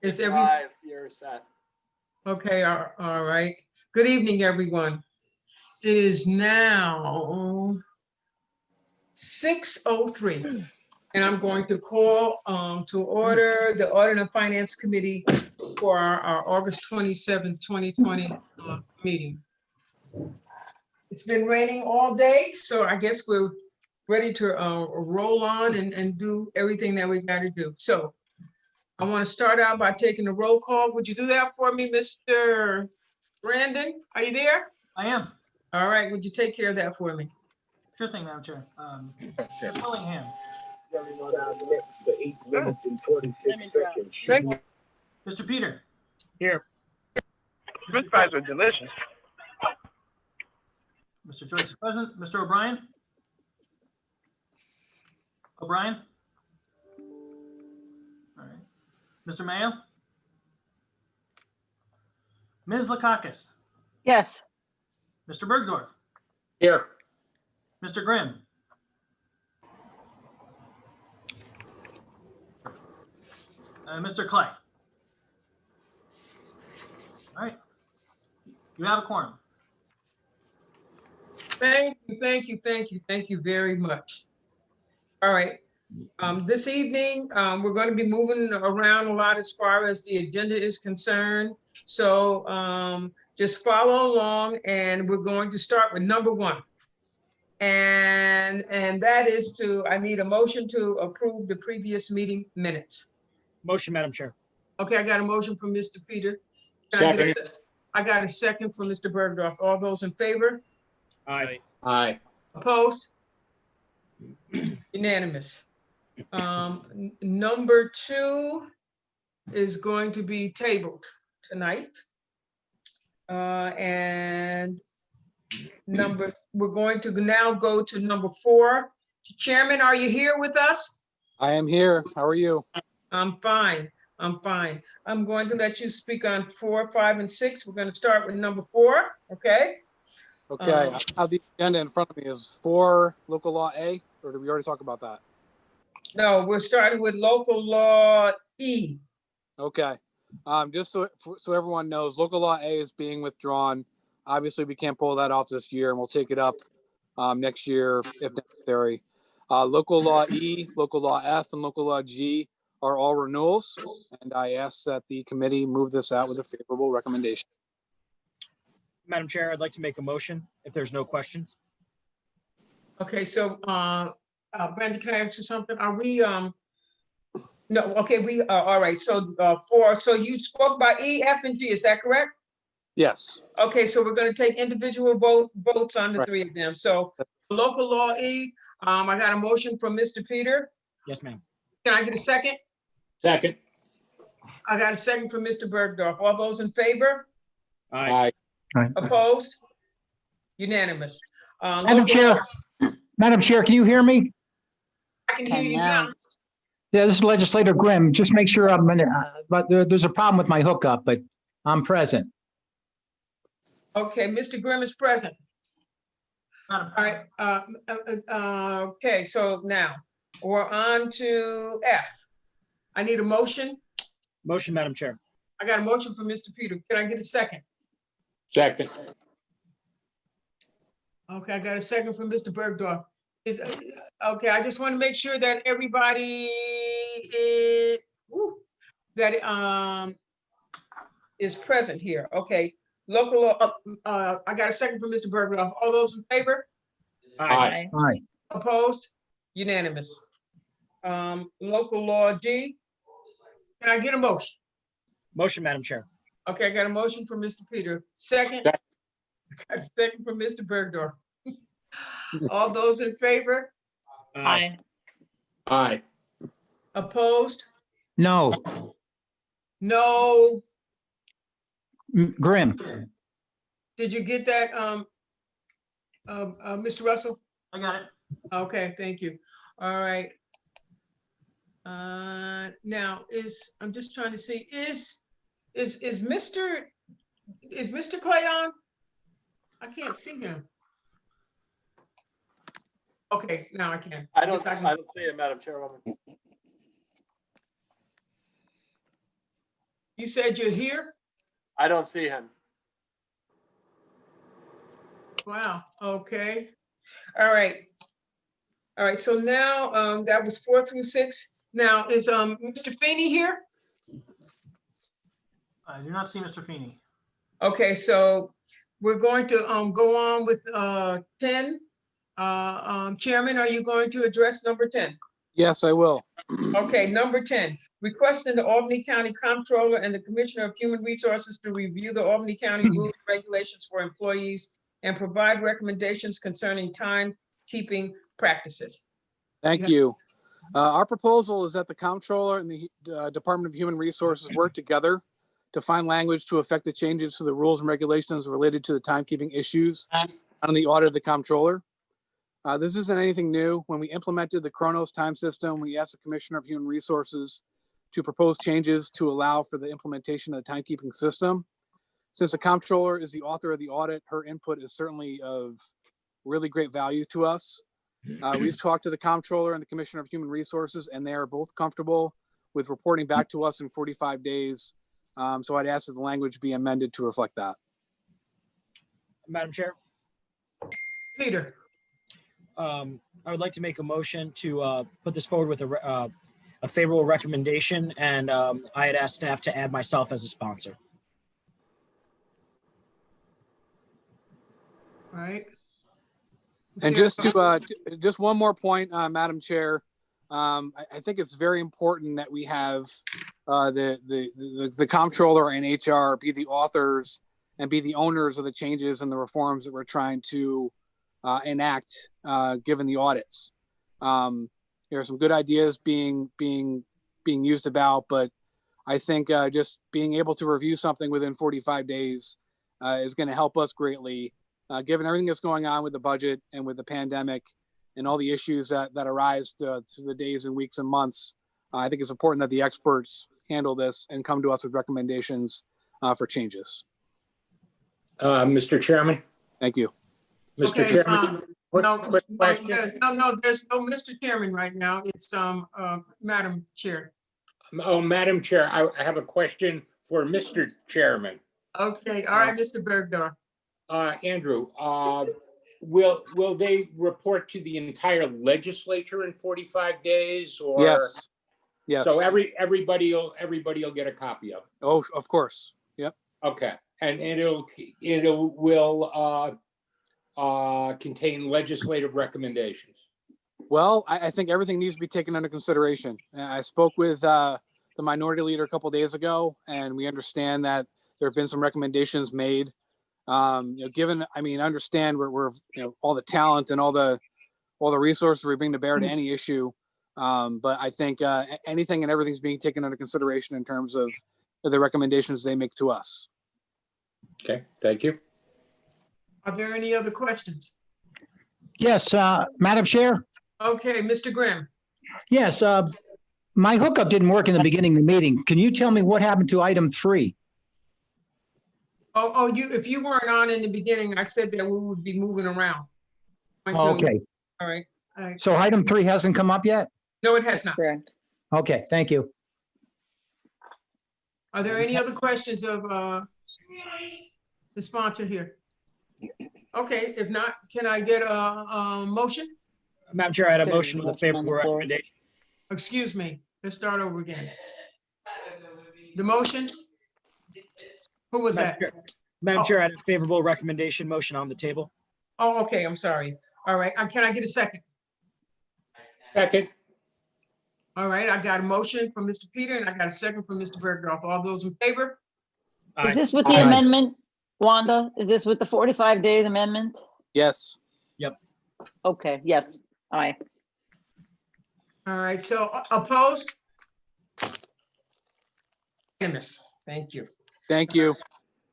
Is every Live, you're set. okay? All right. Good evening, everyone. It is now 6:03, and I'm going to call to order the Audit and Finance Committee for our August 27th, 2020 meeting. It's been raining all day, so I guess we're ready to roll on and do everything that we got to do. So I want to start out by taking a roll call. Would you do that for me, Mr. Brandon? Are you there? I am. All right, would you take care of that for me? Sure thing, Madam Chair. Chair Willingham. For 8 minutes and 46 seconds. Mr. Peter. Here. French fries are delicious. Mr. Joyce is present. Mr. O'Brien. O'Brien. All right. Mr. Mayo. Ms. Lakakis. Yes. Mr. Bergdorf. Here. Mr. Grimm. Mr. Clay. All right. You have a quorum. Thank you very much. All right. This evening, we're going to be moving around a lot as far as the agenda is concerned. So just follow along, and we're going to start with number 1. And that is I need a motion to approve the previous meeting minutes. Motion, Madam Chair. Okay, I got a motion from Mr. Peter. I got a second from Mr. Bergdorf. All those in favor? Aye. Aye. Opposed? Unanimous. Number 2 is going to be tabled tonight. And we're going to now go to number 4. Chairman, are you here with us? I am here. How are you? I'm fine. I'm going to let you speak on 4, 5, and 6. We're going to start with number 4, okay? Okay, I have the agenda in front of me. Is 4 local law A, or did we already talk about that? No, we're starting with local law E. Okay, just so everyone knows, local law A is being withdrawn. Obviously, we can't pull that off this year, and we'll take it up next year if necessary. Local law E, local law F, and local law G are all renewals, and I ask that the committee move this out with a favorable recommendation. Madam Chair, I'd like to make a motion if there's no questions. Okay, so Brandon, can I ask you something? Are we no, okay, we all right. So 4, so you spoke about E, F, and G, is that correct? Yes. Okay, so we're going to take individual votes on the 3 of them. So local law E, I got a motion from Mr. Peter. Yes, ma'am. Can I get a second? Second. I got a second from Mr. Bergdorf. All those in favor? Aye. Opposed? Unanimous. Madam Chair, can you hear me? I can hear you now. Yeah, this is Legislator Grimm. Just make sure but there's a problem with my hookup, but I'm present. Okay, Mr. Grimm is present. Madam All right, okay, so now we're on to F. I need a motion. Motion, Madam Chair. I got a motion from Mr. Peter. Can I get a second? Second. Okay, I got a second from Mr. Bergdorf. Okay, I just want to make sure that everybody is present here. Okay, local law, I got a second from Mr. Bergdorf. All those in favor? Aye. Aye. Opposed? Unanimous. Local law G. Can I get a motion? Motion, Madam Chair. Okay, I got a motion from Mr. Peter. Second. Second. I got a second from Mr. Bergdorf. All those in favor? Aye. Aye. Opposed? No. No. Grimm. Did you get that, Mr. Russell? I got it. Okay, thank you. All right. Now I'm just trying to see, is Mr. Clay on? I can't see him. Okay, now I can. I don't Yes, I can. see it, Madam Chairwoman. You said you're here? I don't see him. Wow, okay. All right. All right, so now, that was 4 through 6. Now, is, Mr. Feeney here? I do not see Mr. Feeney. Okay, so we're going to, go on with, 10. Chairman, are you going to address number 10? Yes, I will. Okay, number 10, requesting the Albany County Comptroller and the Commissioner of Human Resources to review the Albany County rules and regulations for employees and provide recommendations concerning timekeeping practices. Thank Yeah. you. Our proposal is that the comptroller and the Department of Human Resources work together to find language to affect the changes to the rules and regulations related to the timekeeping issues on the audit of the comptroller. This isn't anything new. When we implemented the Kronos time system, we asked the Commissioner of Human Resources to propose changes to allow for the implementation of the timekeeping system. Since the comptroller is the author of the audit, her input is certainly of really great value to us. We've talked to the comptroller and the Commissioner of Human Resources, and they are both comfortable with reporting back to us in 45 days. So I'd ask that the language be amended to reflect that. Madam Chair, Peter, I would like to make a motion to put this forward with a favorable recommendation, and I had asked staff to add myself as a sponsor. all right. And just to just one more point, Madam Chair, I think it's very important that we have the comptroller and HR be the authors and be the owners of the changes and the reforms that we're trying to enact, given the audits. There are some good ideas being used about, but I think just being able to review something within 45 days is going to help us greatly. Given everything that's going on with the budget and with the pandemic and all the issues that arise through the days and weeks and months, I think it's important that the experts handle this and come to us with recommendations for changes. Mr. Chairman? Thank you. Mr. Okay, Chairman, quick no, question. no, there's no Mr. Chairman right now. It's, Madam Chair. Oh, Madam Chair, I have a question for Mr. Chairman. Okay, all right, Mr. Bergdorf. Andrew, will they report to the entire legislature in 45 days or? Yes. Yes. So everybody will get a copy of it. Oh, of course. Yep. Okay, and will contain legislative recommendations. Well, I think everything needs to be taken under consideration. I spoke with the minority leader a couple of days ago, and we understand that there have been some recommendations made. Given, understand we're all the talent and all the resources we bring to bear to any issue. But I think anything and everything's being taken under consideration in terms of the recommendations they make to us. Okay, thank you. Are there any other questions? Yes, Madam Chair? Okay, Mr. Grimm. Yes, my hookup didn't work in the beginning of the meeting. Can you tell me what happened to item 3? If you weren't on in the beginning, I said that we would be moving around. Okay, All right. so item 3 hasn't come up yet? No, it has not. Correct. Okay, thank you. Are there any other questions of the sponsor here? Okay, if not, can I get a motion? Madam Chair, I had a motion with a Motion on favorable the floor. recommendation. Excuse me, let's start over again. The motion? Who was that? Madam Oh. Chair, I had a favorable recommendation motion on the table. Oh, okay, I'm sorry. All right, can I get a second? Second. All right, I got a motion from Mr. Peter and I got a second from Mr. Bergdorf. All those in favor? Aye. Is this with the Aye. amendment, Wanda? Is this with the 45 days amendment? Yes. Okay, yes, aye. All right, so opposed? Unanimous. Thank you. Thank you.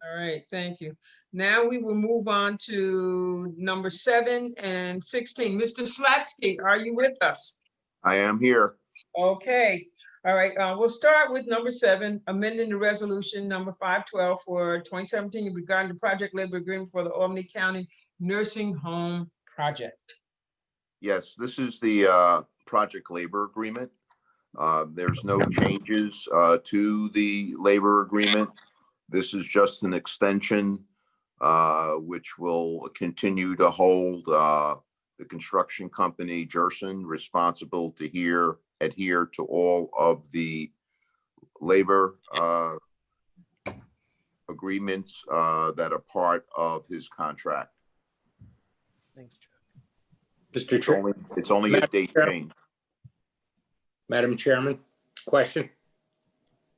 All right, thank you. Now we will move on to number 7 and 16. Mr. Slatsky, are you with us? I am here. Okay, all right, we'll start with number 7, amending the resolution number 512 for 2017 regarding the project labor agreement for the Albany County Nursing Home Project. Yes, this is the project labor agreement. There's no changes to the labor agreement. This is just an extension, which will continue to hold the construction company, Jerson, responsible to adhere to all of the labor agreements that are part of his contract. Thanks, Chuck. Mr. Chair, It's only a date change. Madam Chairman, question.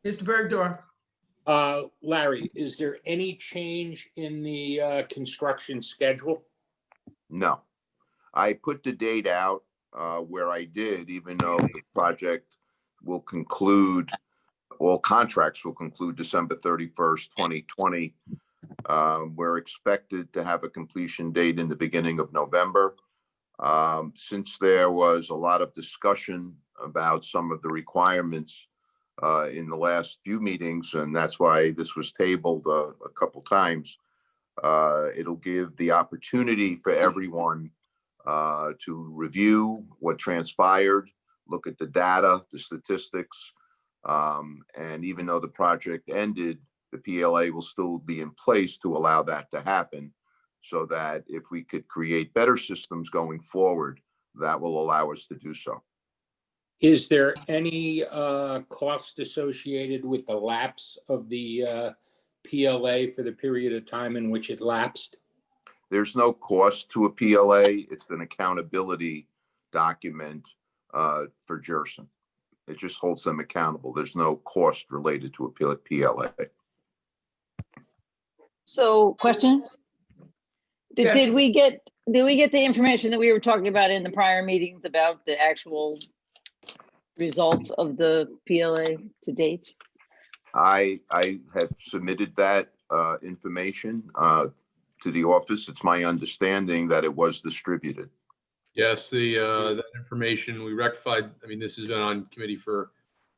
Mr. Bergdorf. Larry, is there any change in the construction schedule? No, I put the date out where I did, even though the project will conclude, all contracts will conclude December 31st, 2020. We're expected to have a completion date in the beginning of November. Since there was a lot of discussion about some of the requirements in the last few meetings, and that's why this was tabled a couple times, it'll give the opportunity for everyone to review what transpired, look at the data, the statistics, and even though the project ended, the PLA will still be in place to allow that to happen, so that if we could create better systems going forward, that will allow us to do so. Is there any cost associated with the lapse of the PLA for the period of time in which it lapsed? There's no cost to a PLA. It's an accountability document for Jerson. It just holds them accountable. There's no cost related to a PLA. So question? Yes. Did we get the information that we were talking about in the prior meetings about the actual results of the PLA to date? I have submitted that information to the office. It's my understanding that it was distributed. Yes, that information we rectified. I mean, this has been on committee for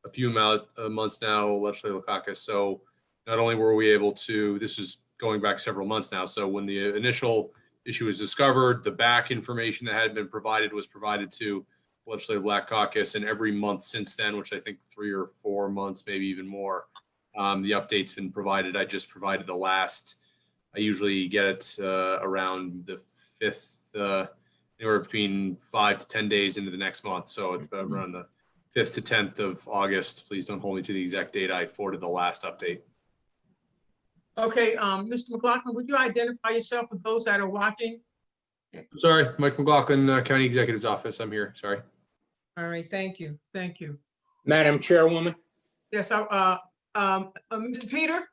a few months now, legislative caucus. So not only were we able to, this is going back several months now. So when the initial issue was discovered, the back information that had been provided was provided to legislative black caucus, and every month since then, which I think 3 or 4 months, maybe even more, the update's been provided. I just provided the last. I usually get it around the 5th, anywhere between 5 to 10 days into the next month. So it's around the 5th to 10th of August. Please don't hold me to the exact date. I forwarded the last update. Okay, Mr. McLaughlin, would you identify yourself for those that are watching? Sorry, Mike McLaughlin, County Executive's Office. I'm here. Sorry. All right, thank you. Thank you. Madam Chairwoman? Yes, Mr. Peter?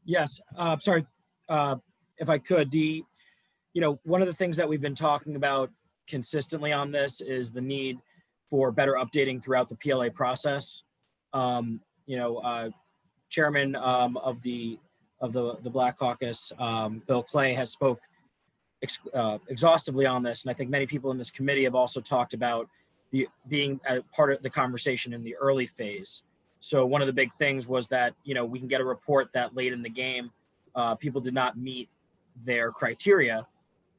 Yes, sorry, if I could, one of the things that we've been talking about consistently on this is the need for better updating throughout the PLA process. Chairman of the Black Caucus, Bill Clay, has spoke exhaustively on this, and I think many people in this committee have also talked about being a part of the conversation in the early phase. So one of the big things was that we can get a report that late in the game people did not meet their criteria,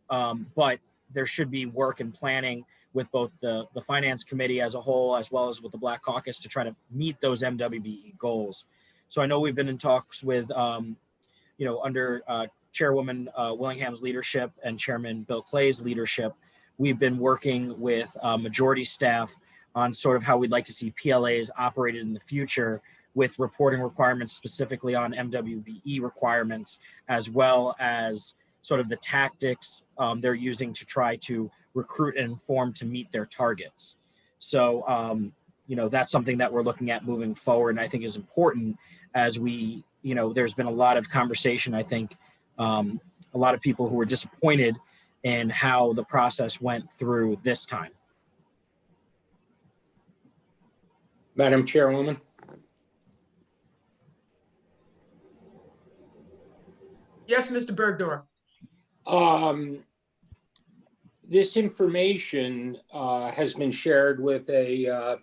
but there should be work and planning with both the finance committee as a whole, as well as with the Black Caucus, to try to meet those MWBE goals. So I know we've been in talks with, under Chairwoman Willingham's leadership and Chairman Bill Clay's leadership, we've been working with majority staff on sort of how we'd like to see PLAs operated in the future, with reporting requirements specifically on MWBE requirements, as well as sort of the tactics they're using to try to recruit and inform to meet their targets. So, that's something that we're looking at moving forward, and I think is important as we, there's been a lot of conversation, I think, a lot of people who were disappointed in how the process went through this time. Madam Chairwoman? Yes, Mr. Bergdorf. This information has been shared with a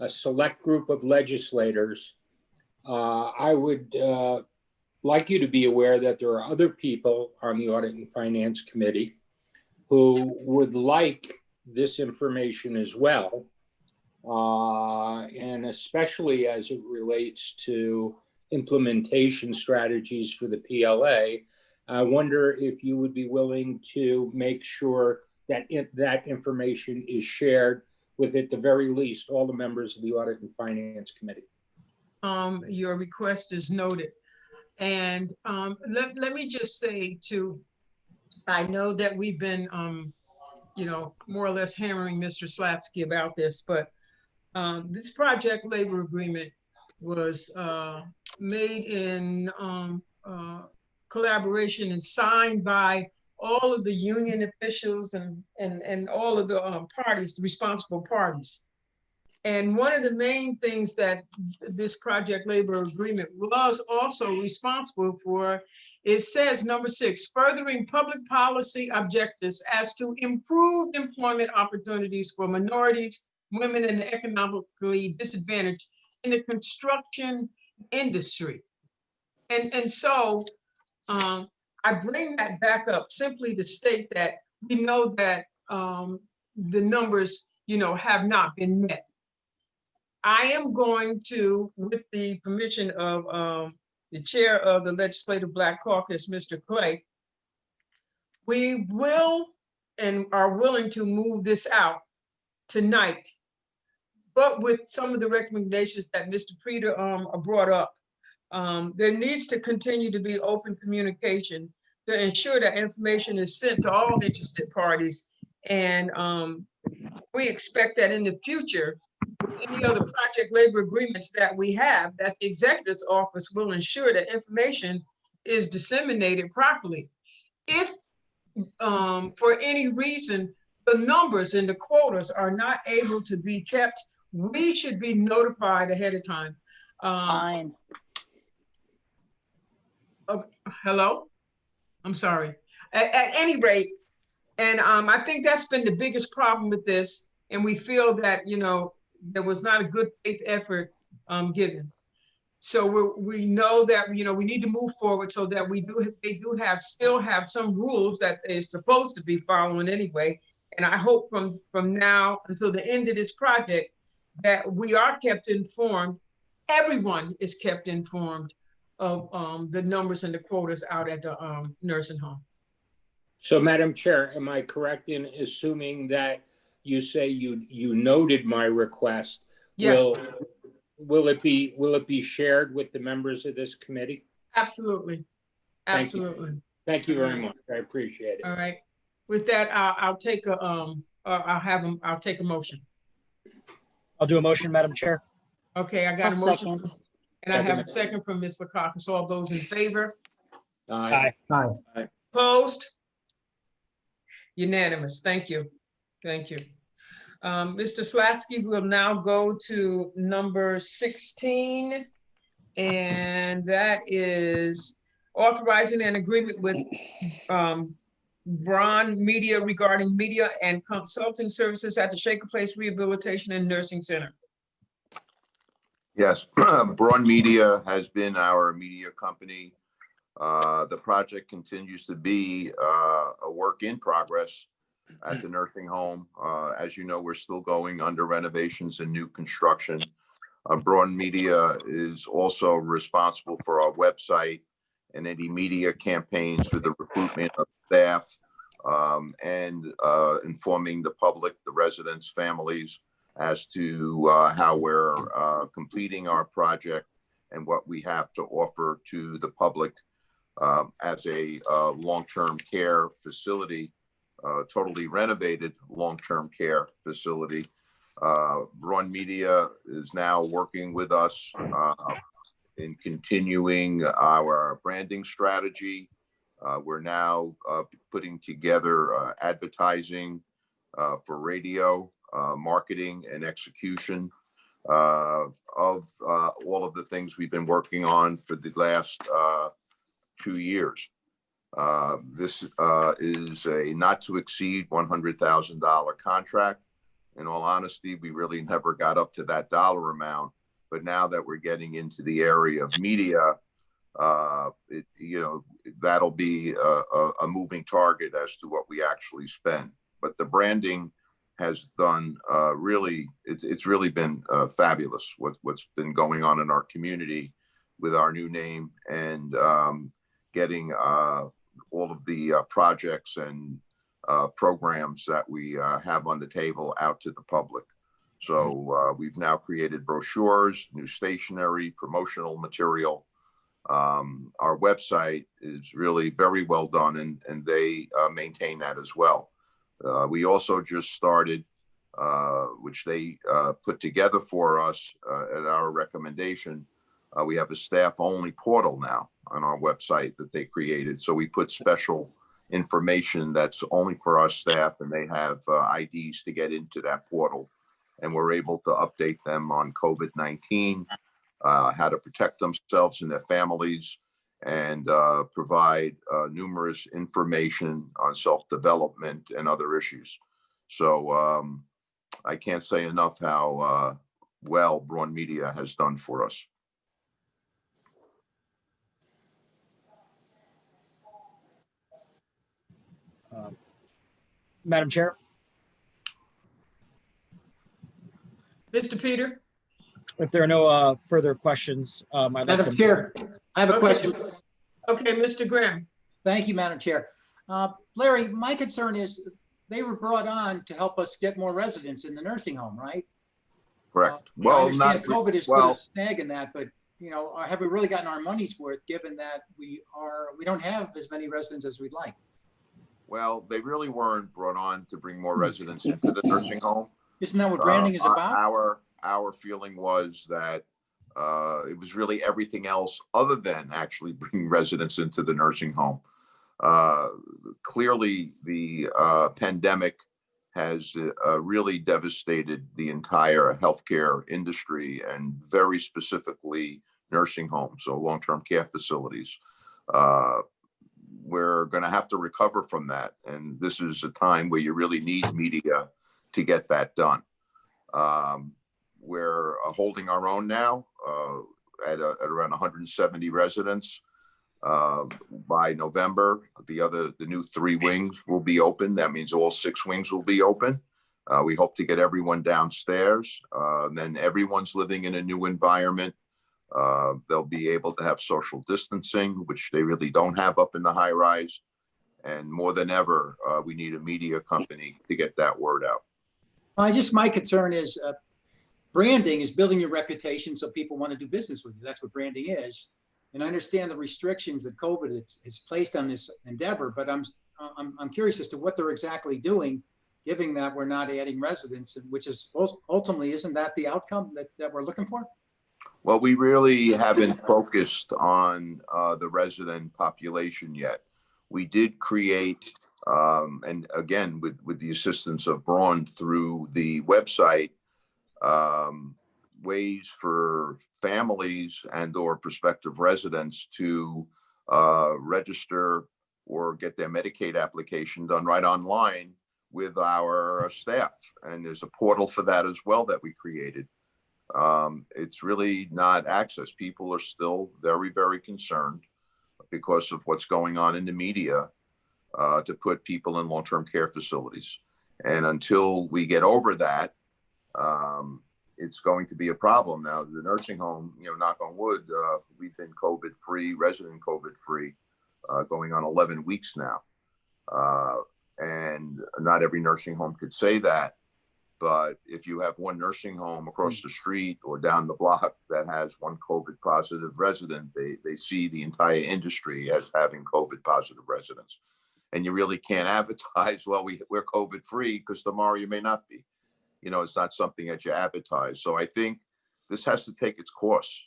select group of legislators. I would like you to be aware that there are other people on the Audit and Finance Committee who would like this information as well. and especially as it relates to implementation strategies for the PLA. I wonder if you would be willing to make sure that that information is shared with, at the very least, all the members of the Audit and Finance Committee. Your request is noted. And let me just say too, I know that we've been, more or less hammering Mr. Slatsky about this, but this project labor agreement was made in collaboration and signed by all of the union officials and all of the parties, the responsible parties. And one of the main things that this project labor agreement was also responsible for, it says number 6, furthering public policy objectives as to improved employment opportunities for minorities, women, and economically disadvantaged in the construction industry. And so I bring that back up simply to state that we know that the numbers, have not been met. I am going to, with the permission of the chair of the Legislative Black Caucus, Mr. Clay, we will and are willing to move this out tonight, but with some of the recommendations that Mr. Prater brought up. There needs to continue to be open communication to ensure that information is sent to all interested parties. And we expect that in the future, with any other project labor agreements that we have, that the executive's office will ensure that information is disseminated properly. If for any reason, the numbers and the quotas are not able to be kept, we should be notified ahead of time. Fine. Hello? I'm sorry. At any rate, and I think that's been the biggest problem with this. And we feel that, there was not a good faith effort given. So we know that, we need to move forward so that they still have some rules that they're supposed to be following anyway. And I hope from now until the end of this project that we are kept informed, everyone is kept informed of the numbers and the quotas out at the nursing home. So, Madam Chair, am I correct in assuming that you say you noted my request? Yes. Will it be shared with the members of this committee? Absolutely. Absolutely. Thank you very much. I appreciate it. All right. With that, I'll take a motion. I'll do a motion, Madam Chair. Okay, I got a I'll motion. second. And I have a second from Ms. Lakakis. All those in favor? Aye. Aye. Opposed? Unanimous. Thank you. Thank you. Mr. Slatsky will now go to number 16, and that is authorizing an agreement with Braun Media regarding media and consulting services at the Shaker Place Rehabilitation and Nursing Center. Yes, Braun Media has been our media company. The project continues to be a work in progress at the nursing home. As you know, we're still going under renovations and new construction. Braun Media is also responsible for our website and any media campaigns for the recruitment of staff and informing the public, the residents, families, as to how we're completing our project and what we have to offer to the public as a long-term care facility, totally renovated long-term care facility. Braun Media is now working with us in continuing our branding strategy. We're now putting together advertising for radio, marketing and execution of all of the things we've been working on for the last 2 years. This is a not to exceed $100,000 contract. In all honesty, we really never got up to that dollar amount, but now that we're getting into the area of media, that'll be a moving target as to what we actually spend. But the branding has done really, it's really been fabulous what's been going on in our community with our new name and getting all of the projects and programs that we have on the table out to the public. So we've now created brochures, new stationery, promotional material. Our website is really very well done, and they maintain that as well. We also just started, which they put together for us at our recommendation. We have a staff-only portal now on our website that they created. So we put special information that's only for our staff, and they have IDs to get into that portal. And we're able to update them on COVID-19, how to protect themselves and their families, and provide numerous information on self-development and other issues. So I can't say enough how well Braun Media has done for us. Madam Chair, Mr. Peter? if there are no further questions, I'd like Madam to. Chair, I have a Okay. question. Okay, Mr. Grimm. Thank you, Madam Chair. Larry, my concern is they were brought on to help us get more residents in the nursing home, right? Correct. I Well, understand COVID has put well, a snag in that, but have we really gotten our money's worth given that we don't have as many residents as we'd like? well, they really weren't brought on to bring more residents into the nursing home. Isn't that what branding is about? Our feeling was that it was really everything else other than actually bringing residents into the nursing home. Clearly, the pandemic has really devastated the entire healthcare industry, and very specifically nursing homes, so long-term care facilities. We're going to have to recover from that, and this is a time where you really need media to get that done. We're holding our own now at around 170 residents. By November, the new 3 wings will be open. That means all 6 wings will be open. We hope to get everyone downstairs. Then everyone's living in a new environment. They'll be able to have social distancing, which they really don't have up in the high rise. And more than ever, we need a media company to get that word out. My concern is branding is building your reputation so people want to do business with you. That's what branding is. And I understand the restrictions that COVID has placed on this endeavor, but I'm curious as to what they're exactly doing, given that we're not adding residents, which is ultimately, isn't that the outcome that we're looking for? Well, we really haven't focused on the resident population yet. We did create, and again, with the assistance of Braun through the website, ways for families and or prospective residents to register or get their Medicaid application done right online with our staff. And there's a portal for that as well that we created. It's really not access. People are still very, very concerned because of what's going on in the media to put people in long-term care facilities. And until we get over that, it's going to be a problem. Now, the nursing home, knock on wood, we've been COVID-free, resident COVID-free, going on 11 weeks now. And not every nursing home could say that. But if you have one nursing home across the street or down the block that has one COVID positive resident, they see the entire industry as having COVID positive residents. And you really can't advertise, well, we're COVID free, because tomorrow you may not be. It's not something that you advertise. So I think this has to take its course.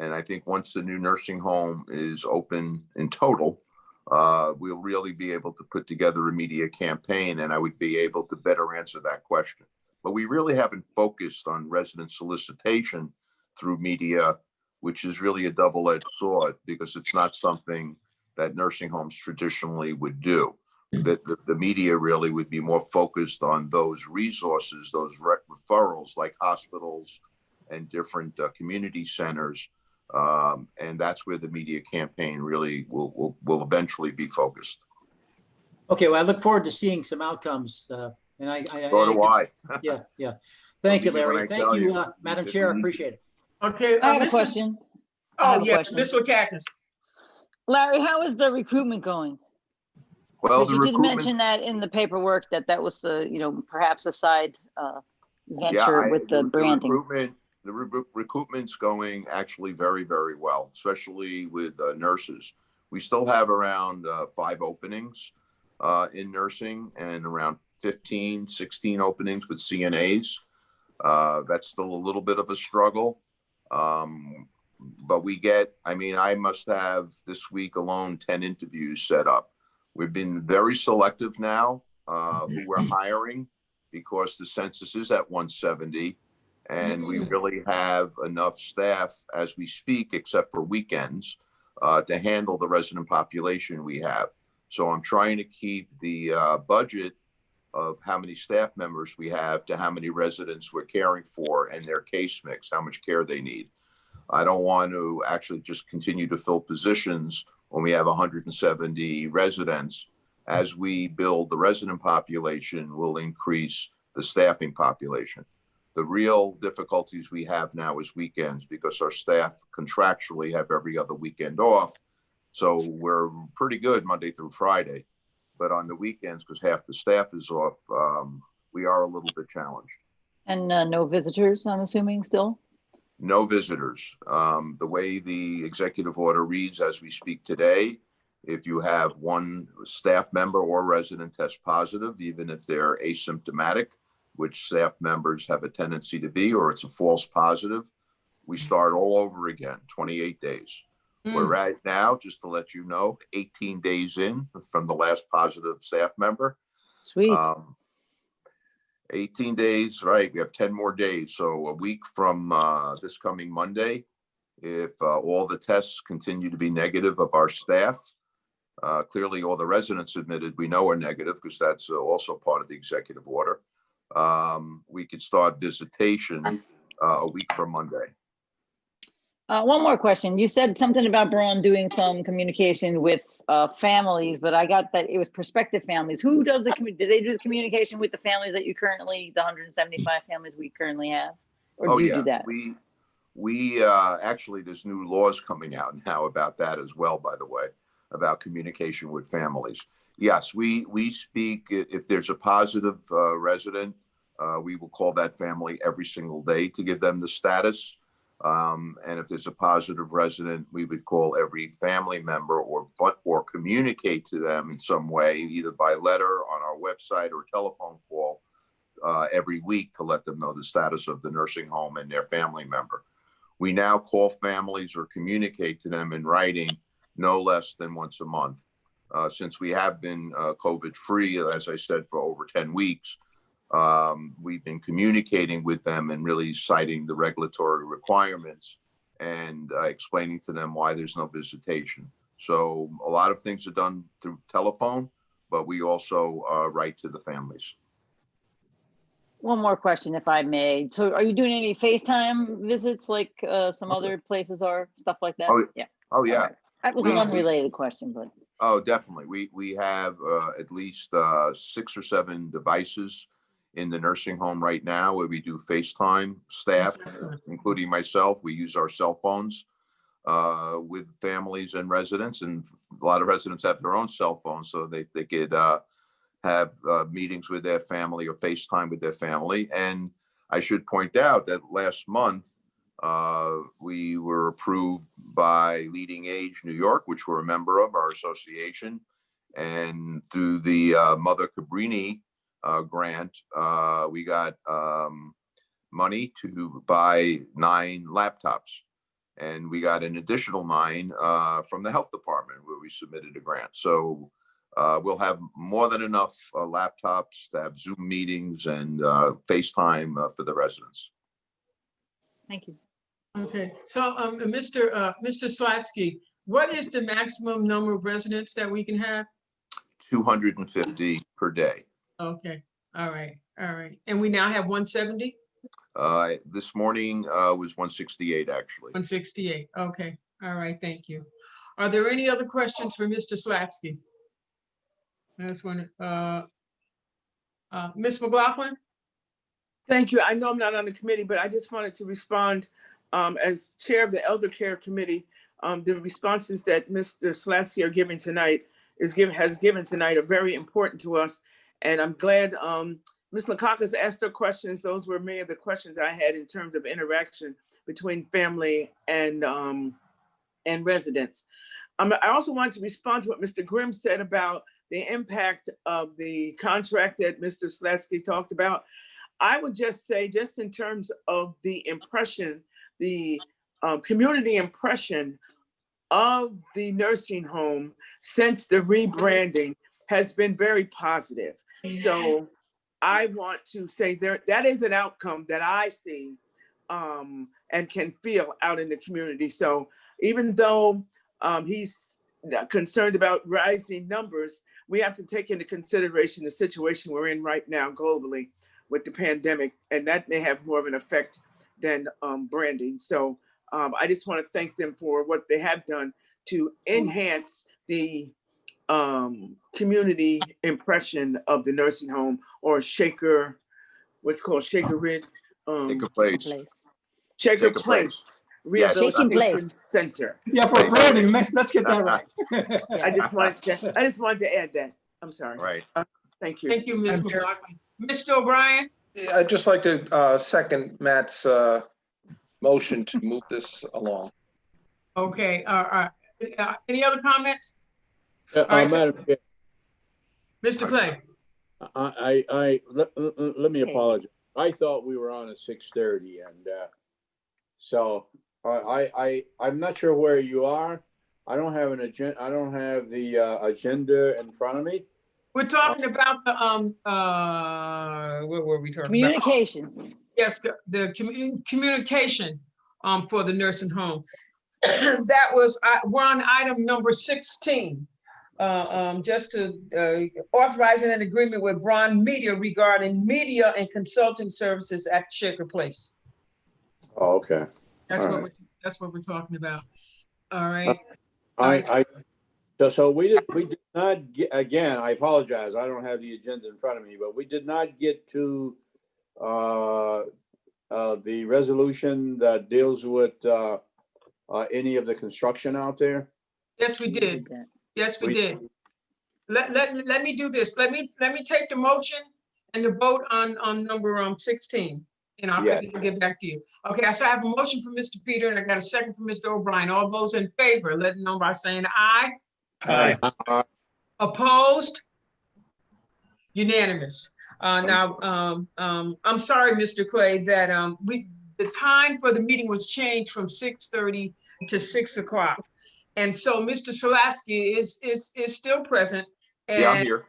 And I think once the new nursing home is open in total, we'll really be able to put together a media campaign, and I would be able to better answer that question. But we really haven't focused on resident solicitation through media, which is really a double-edged sword, because it's not something that nursing homes traditionally would do. The media really would be more focused on those resources, those referrals like hospitals and different community centers. And that's where the media campaign really will eventually be focused. Okay, well, I look forward to seeing some outcomes And So do I. Yeah. Thank you, Believe me when Larry. I Thank tell you, you, Madam if Chair. I we- appreciate it. Okay. I have a Mr. question. I Oh, have a yes, question. Ms. Lakakis. Larry, how is the recruitment going? Well, Because the you did recruitment, mention that in the paperwork that was, perhaps a side venture with the branding. recruitment's going actually very, very well, especially with nurses. We still have around 5 openings in nursing and around 15, 16 openings with CNAs. That's still a little bit of a struggle. But I must have this week alone 10 interviews set up. We've been very selective now who we're hiring because the census is at 170 and we really have enough staff as we speak, except for weekends, to handle the resident population we have. So I'm trying to keep the budget of how many staff members we have to how many residents we're caring for and their case mix, how much care they need. I don't want to actually just continue to fill positions when we have 170 residents. As we build the resident population, we'll increase the staffing population. The real difficulties we have now is weekends because our staff contractually have every other weekend off. So we're pretty good Monday through Friday. But on the weekends, because half the staff is off, we are a little bit challenged. And no visitors, I'm assuming still? No visitors. The way the executive order reads as we speak today, if you have one staff member or resident test positive, even if they're asymptomatic, which staff members have a tendency to be, or it's a false positive, we start all over again, 28 days. We're right now, just to let you know, 18 days in from the last positive staff member. Sweet. 18 days, right? We have 10 more days. So a week from this coming Monday, if all the tests continue to be negative of our staff, clearly all the residents admitted we know are negative because that's also part of the executive order. We could start visitation a week from Monday. One more question. You said something about Braun doing some communication with families, but I got that it was prospective families. Who does do they do the communication with the families that you currently, the 175 families we currently have? Or do you do that? We actually, there's new laws coming out now about that as well, by the way, about communication with families. Yes, we speak, if there's a positive resident, we will call that family every single day to give them the status. And if there's a positive resident, we would call every family member or communicate to them in some way, either by letter on our website or telephone call every week to let them know the status of the nursing home and their family member. We now call families or communicate to them in writing no less than once a month. Since we have been COVID-free, as I said, for over 10 weeks, we've been communicating with them and really citing the regulatory requirements and explaining to them why there's no visitation. So a lot of things are done through telephone, but we also write to the families. One more question, if I may. So are you doing any FaceTime visits like some other places are, stuff like that? Yeah. Oh, yeah. Right. That was an unrelated question, but. Oh, definitely. We have at least 6 or 7 devices in the nursing home right now where we do FaceTime staff, including myself. We use our cell phones with families and residents, and a lot of residents have their own cell phones, so they could have meetings with their family or FaceTime with their family. And I should point out that last month, we were approved by Leading Age New York, which we're a member of, our association, and through the Mother Cabrini grant, we got money to buy 9 laptops, and we got an additional 9 from the health department where we submitted a grant. So we'll have more than enough laptops to have Zoom meetings and FaceTime for the residents. Thank you. Okay, so Mr. Slatsky, what is the maximum number of residents that we can have? 250 per day. Okay, all right. And we now have 170? This morning was 168, actually. 168, okay. All right, thank you. Are there any other questions for Mr. Slatsky? I just want to, Ms. McLaughlin? Thank you. I know I'm not on the committee, but I just wanted to respond as chair of the Elder Care Committee. The responses that Mr. Slasky are giving tonight has given tonight are very important to us. And I'm glad Ms. Lakakis asked her questions. Those were many of the questions I had in terms of interaction between family and residents. I also wanted to respond to what Mr. Grimm said about the impact of the contract that Mr. Slasky talked about. I would just say, just in terms of the impression, the community impression of the nursing home since the rebranding has been very positive. So I want to say that is an outcome that I see and can feel out in the community. So even though he's concerned about rising numbers, we have to take into consideration the situation we're in right now globally with the pandemic, and that may have more of an effect than branding. So I just want to thank them for what they have done to enhance the community impression of the nursing home, or Shaker, what's called Shaker Ridge. Take a place. Shaker Take a place. Place Yes. Shaking Rehabilitation Place. Center. Yeah, for branding, man, let's get that right. I just wanted to add that. I'm sorry. Right. Thank you. Thank you, Ms. Madam Chair. McLaughlin. Mr. O'Brien? Yeah, I'd just like to second Matt's motion to move this along. Okay, any other comments? All right, so- Madam Chair, Mr. Clay? let me apologize. I thought we were on at 6:30, and so I'm not sure where you are. I don't have an agenda. I don't have the agenda in front of me. We're talking about the, what were we talking about? Communications. Yes, the communication for the nursing home. That was, we're on item number 16. Just to authorizing an agreement with Braun Media regarding media and consulting services at Shaker Place. Oh, okay. That's All what right. that's what we're talking about. All right. So we did not get, again, I apologize. I don't have the agenda in front of me, but we did not get to the resolution that deals with any of the construction out there. Yes, we did. Yes, we did. Let me do this. Let me take the motion and the vote on number 16. And I'll get back to you. Okay, so I have a motion from Mr. Peter and I got a second from Mr. O'Brien. All those in favor, let them know by saying aye. Aye. Opposed? Unanimous. Now, I'm sorry, Mr. Clay, that the time for the meeting was changed from 6:30 to 6 o'clock. And so Mr. Slasky is still present. And, Yeah, I'm here.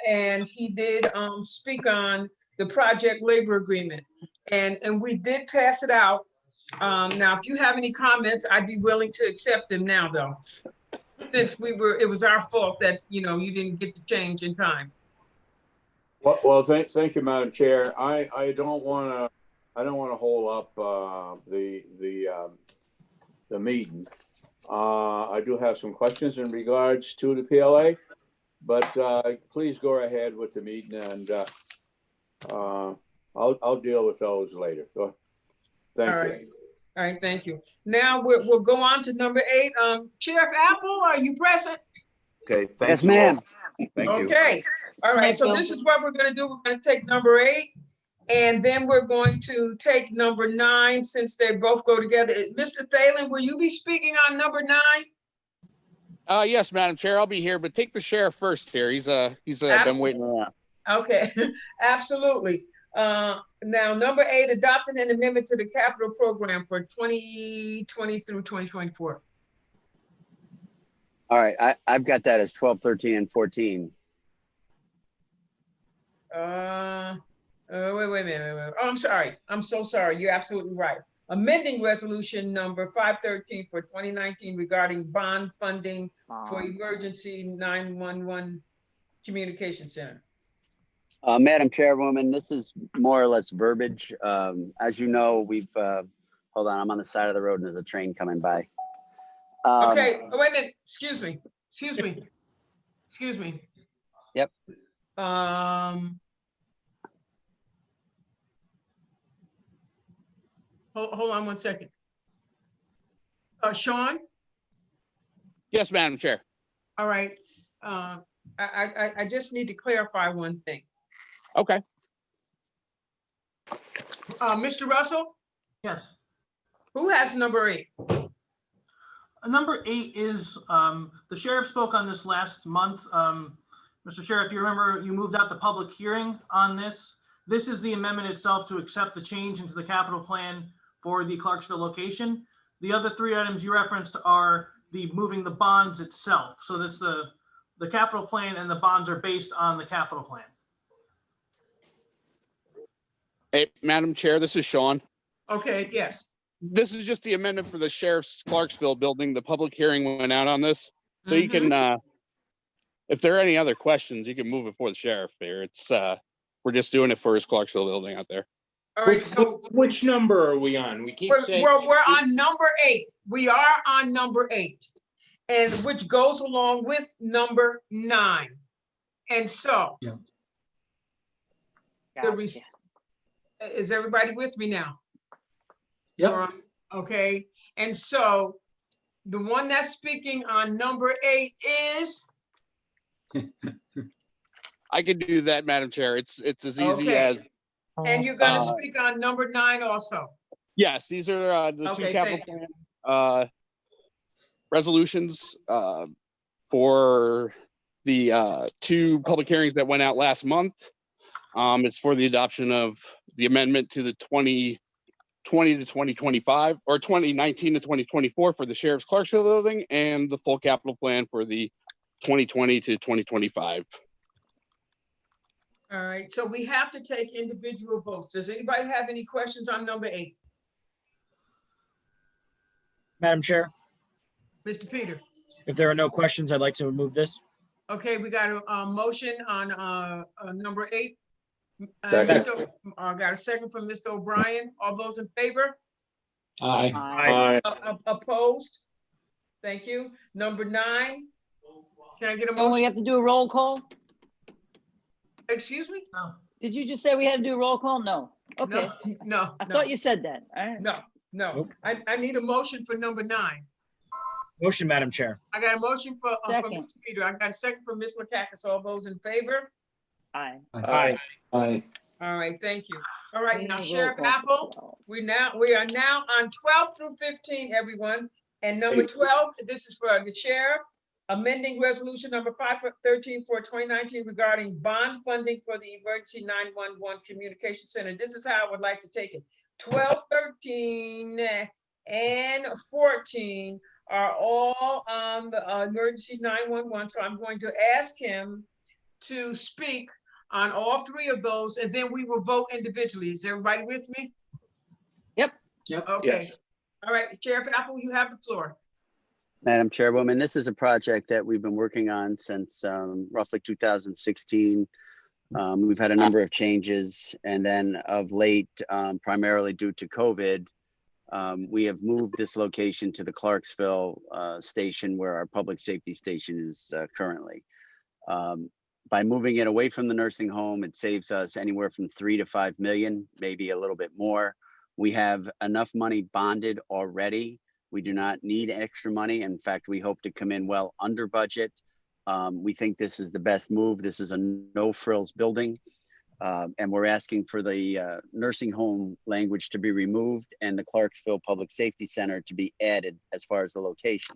And he did speak on the project labor agreement. And we did pass it out. Now, if you have any comments, I'd be willing to accept them now, though. Since it was our fault that, you didn't get the change in time. Well, thank you, Madam Chair. I don't want to hold up the meeting. I do have some questions in regards to the PLA, but please go ahead with the meeting, and I'll deal with those later. Thank you. All right, thank you. Now we'll go on to number 8. Sheriff Apple, are you present? Okay, thank you. Yes, ma'am. Thank you. Okay, all right, so this is what we're gonna do. We're gonna take number 8, and then we're going to take number 9, since they both go together. Mr. Thalen, will you be speaking on number 9? Yes, Madam Chair, I'll be here, but take the sheriff first here. He's been waiting around. Okay, absolutely. Now, number 8, adopting an amendment to the capital program for 2020 through 2024. All right, I've got that as 12, 13, and 14. Wait a minute. Oh, I'm sorry. I'm so sorry. You're absolutely right. Amending resolution number 513 for 2019 regarding bond funding for emergency 911 communication center. Madam Chairwoman, this is more or less verbiage. As you know, we've, hold on, I'm on the side of the road and there's a train coming by. Okay, wait a minute. Excuse me. Excuse me. Yep. hold on one second. Sean? Yes, Madam Chair. All right. I just need to clarify one thing. Okay. Mr. Russell, Yes. who has number 8? Number 8 is, the sheriff spoke on this last month. Mr. Sheriff, you remember you moved out the public hearing on this. This is the amendment itself to accept the change into the capital plan for the Clarksville location. The other 3 items you referenced are the moving the bonds itself. So that's the capital plan, and the bonds are based on the capital plan. Hey, Madam Chair, this is Sean. Okay, yes. This is just the amendment for the sheriff's Clarksville building. The public hearing went out on this. So you can, if there are any other questions, you can move it for the sheriff here. It's, we're just doing it for his Clarksville building out there. All right, so Which number are we on? We keep saying. we're on number 8. We are on number 8, and which goes along with number 9. And so, is everybody with me now? Yep. Okay, and so the one that's speaking on number 8 is? I can do that, Madam Chair. It's as easy Okay. as. And you're gonna speak on number 9 also? Yes, these are the two capital plan resolutions for the 2 public hearings that went out last month. It's for the adoption of the amendment to the 2020 to 2025 or 2019 to 2024 for the sheriff's Clarksville building, and the full capital plan for the 2020 to 2025. All right, so we have to take individual votes. Does anybody have any questions on number 8? Madam Chair, Mr. Peter? if there are no questions, I'd like to move this. Okay, we got a motion on number 8. Second. Got a second from Mr. O'Brien. All those in favor? Aye. Opposed? Thank you. Number 9. Can I get a And we motion? have to do a roll call? Excuse me? No. Did you just say we had to do a roll call? No. Okay. No. I thought you said that. All right. No. Nope. I need a motion for number 9. Motion, Madam Chair. I got a motion from Second. Mr. Peter. I got a second from Ms. Lakakis. All those in favor? Aye. Aye. Aye. All right, thank you. All right, now Roll Sheriff call. Apple, we are now on 12 through 15, everyone. And number 12, this is for the sheriff, amending resolution number 513 for 2019 regarding bond funding for the emergency 911 communication center. This is how I would like to take it. 12, 13, and 14 are all on the emergency 911. So I'm going to ask him to speak on all 3 of those, and then we will vote individually. Is everybody with me? Yep. Okay. Yes. All right, Sheriff Apple, you have the floor. Madam Chairwoman, this is a project that we've been working on since roughly 2016. We've had a number of changes, and then of late, primarily due to COVID, we have moved this location to the Clarksville station where our public safety station is currently. By moving it away from the nursing home, it saves us anywhere from 3 to 5 million, maybe a little bit more. We have enough money bonded already. We do not need extra money. In fact, we hope to come in well under budget. We think this is the best move. This is a no frills building. And we're asking for the nursing home language to be removed and the Clarksville Public Safety Center to be added as far as the location.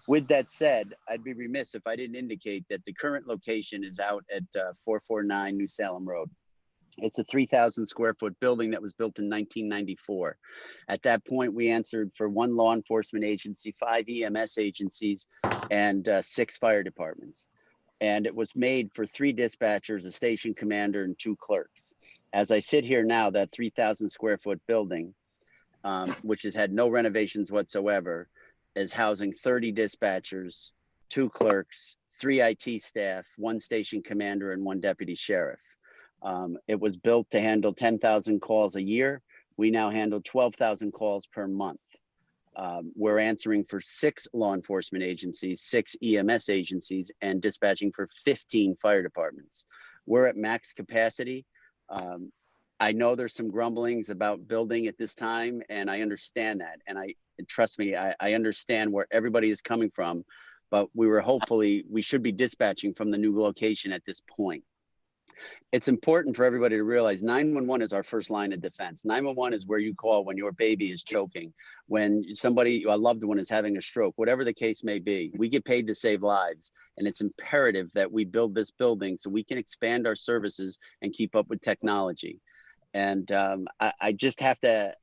With that said, I'd be remiss if I didn't indicate that the current location is out at 449 New Salem Road. It's a 3,000 square foot building that was built in 1994. At that point, we answered for 1 law enforcement agency, 5 EMS agencies, and 6 fire departments. And it was made for 3 dispatchers, a station commander, and 2 clerks. As I sit here now, that 3,000 square foot building, which has had no renovations whatsoever, is housing 30 dispatchers, 2 clerks, 3 IT staff, 1 station commander, and 1 deputy sheriff. It was built to handle 10,000 calls a year. We now handle 12,000 calls per month. We're answering for 6 law enforcement agencies, 6 EMS agencies, and dispatching for 15 fire departments. We're at max capacity. I know there's some grumblings about building at this time, and I understand that. And trust me, I understand where everybody is coming from, but we should be dispatching from the new location at this point. It's important for everybody to realize 911 is our first line of defense. 911 is where you call when your baby is choking, when a loved one is having a stroke, whatever the case may be. We get paid to save lives, and it's imperative that we build this building so we can expand our services and keep up with technology. And I just have to,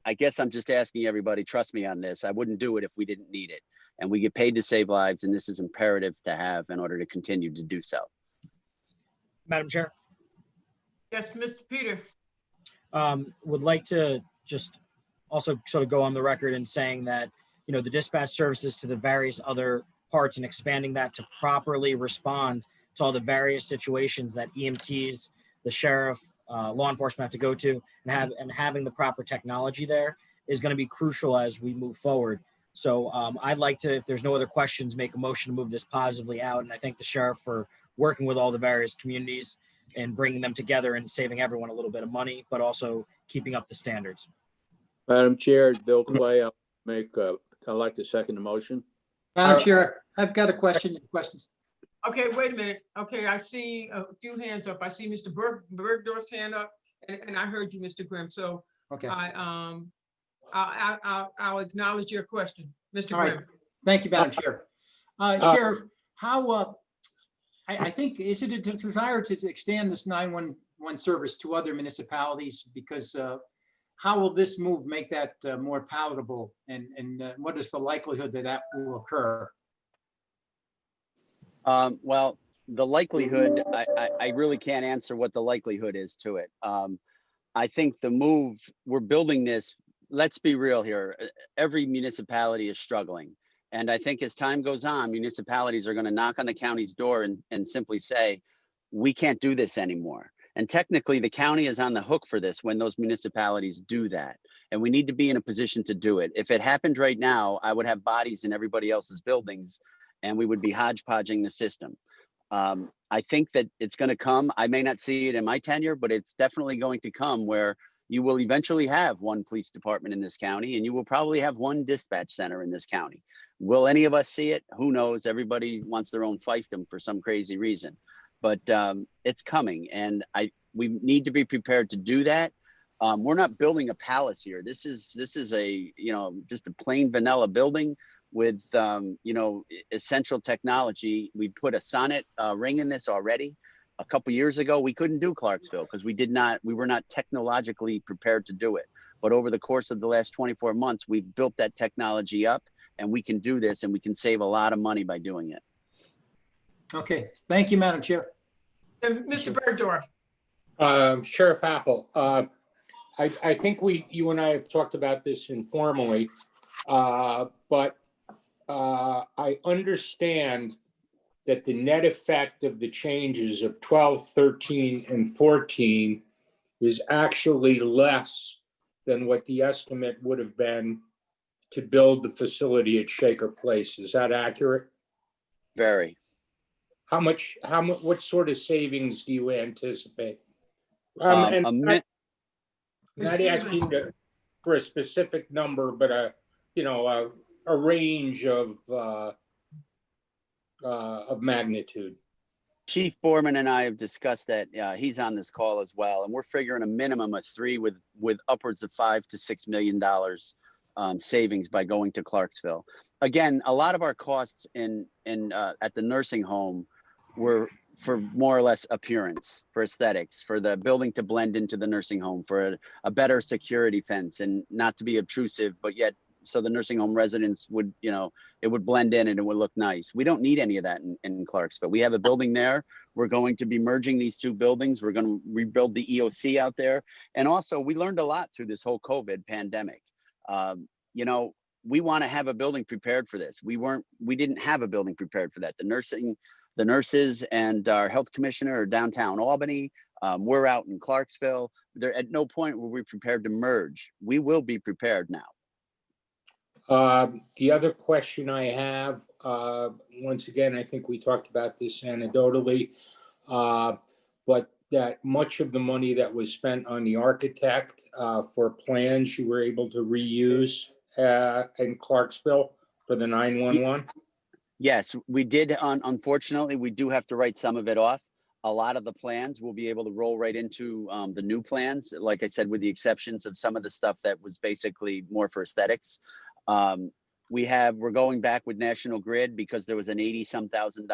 I guess I'm just asking everybody, trust me on this. I wouldn't do it if we didn't need it. And we get paid to save lives, and this is imperative to have in order to continue to do so. Madam Chair, Yes, Mr. Peter. would like to just also sort of go on the record in saying that, the dispatch services to the various other parts and expanding that to properly respond to all the various situations that EMTs, the sheriff, law enforcement have to go to, and having the proper technology there is going to be crucial as we move forward. So I'd like to, if there's no other questions, make a motion to move this positively out. And I thank the sheriff for working with all the various communities and bringing them together and saving everyone a little bit of money, but also keeping up the standards. Madam Chair, Bill Clay, I'd like to second the motion. Madam Chair, I've got a question. Questions? Okay, wait a minute. Okay, I see a few hands up. I see Mr. Bergdorf's hand up, and I heard you, Mr. Grimm. So Okay. I'll acknowledge your question, Mr. All right. Grimm. Thank you, Madam Chair. Sheriff, how, I think, is it a desire to extend this 911 service to other municipalities? Because how will this move make that more palatable? And what is the likelihood that that will occur? Well, the likelihood, I really can't answer what the likelihood is to it. I think the move, we're building this, let's be real here. Every municipality is struggling. And I think as time goes on, municipalities are going to knock on the county's door and simply say, we can't do this anymore. And technically the county is on the hook for this when those municipalities do that. And we need to be in a position to do it. If it happened right now, I would have bodies in everybody else's buildings and we would be hodgepodging the system. I think that it's going to come. I may not see it in my tenure, but it's definitely going to come where you will eventually have one police department in this county and you will probably have one dispatch center in this county. Will any of us see it? Who knows? Everybody wants their own fiefdom for some crazy reason, but it's coming and we need to be prepared to do that. We're not building a palace here. This is a, just a plain vanilla building with, essential technology. We put a sonnet ring in this already. A couple years ago, we couldn't do Clarksville because we were not technologically prepared to do it. But over the course of the last 24 months, we've built that technology up and we can do this and we can save a lot of money by doing it. Okay, thank you, Madam Chair. And Mr. Bergdorf. Sheriff Apple, I think you and I have talked about this informally, but I understand that the net effect of the changes of 12, 13, and 14 is actually less than what the estimate would have been to build the facility at Shaker Place. Is that accurate? Very. What sort of savings do you anticipate? Excuse Not asking for a specific number, but a range of magnitude. Chief Borman and I have discussed that. He's on this call as well, and we're figuring a minimum of 3 with upwards of $5 to $6 million savings by going to Clarksville. Again, a lot of our costs at the nursing home were for more or less appearance, for aesthetics, for the building to blend into the nursing home, for a better security fence and not to be obtrusive, but yet so the nursing home residents would, it would blend in and it would look nice. We don't need any of that in Clarksville. We have a building there. We're going to be merging these two buildings. We're going to rebuild the EOC out there. And also we learned a lot through this whole COVID pandemic. We want to have a building prepared for this. We didn't have a building prepared for that. The nurses and our health commissioner are downtown Albany. We're out in Clarksville. There at no point were we prepared to merge. We will be prepared now. The other question I have, once again, I think we talked about this anecdotally, but that much of the money that was spent on the architect for plans you were able to reuse in Clarksville for the 911? Yes, we did. Unfortunately, we do have to write some of it off. A lot of the plans we'll be able to roll right into the new plans. Like I said, with the exceptions of some of the stuff that was basically more for aesthetics. We're going back with National Grid because there was an $80-some thousand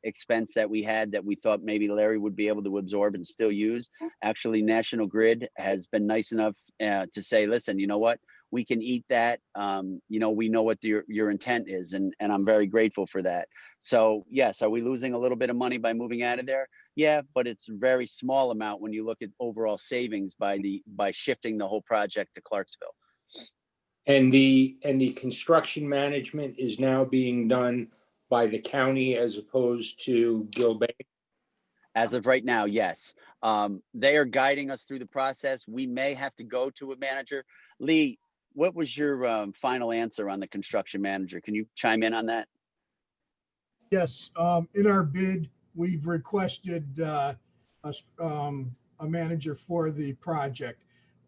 expense that we had that we thought maybe Larry would be able to absorb and still use. Actually, National Grid has been nice enough to say, listen, you know what? We can eat that. We know what your intent is, and I'm very grateful for that. So yes, are we losing a little bit of money by moving out of there? Yeah, but it's a very small amount when you look at overall savings by shifting the whole project to Clarksville. And the construction management is now being done by the county as opposed to Gilbane? As of right now, yes. They are guiding us through the process. We may have to go to a manager. Lee, what was your final answer on the construction manager? Can you chime in on that? Yes, in our bid, we've requested a manager for the project.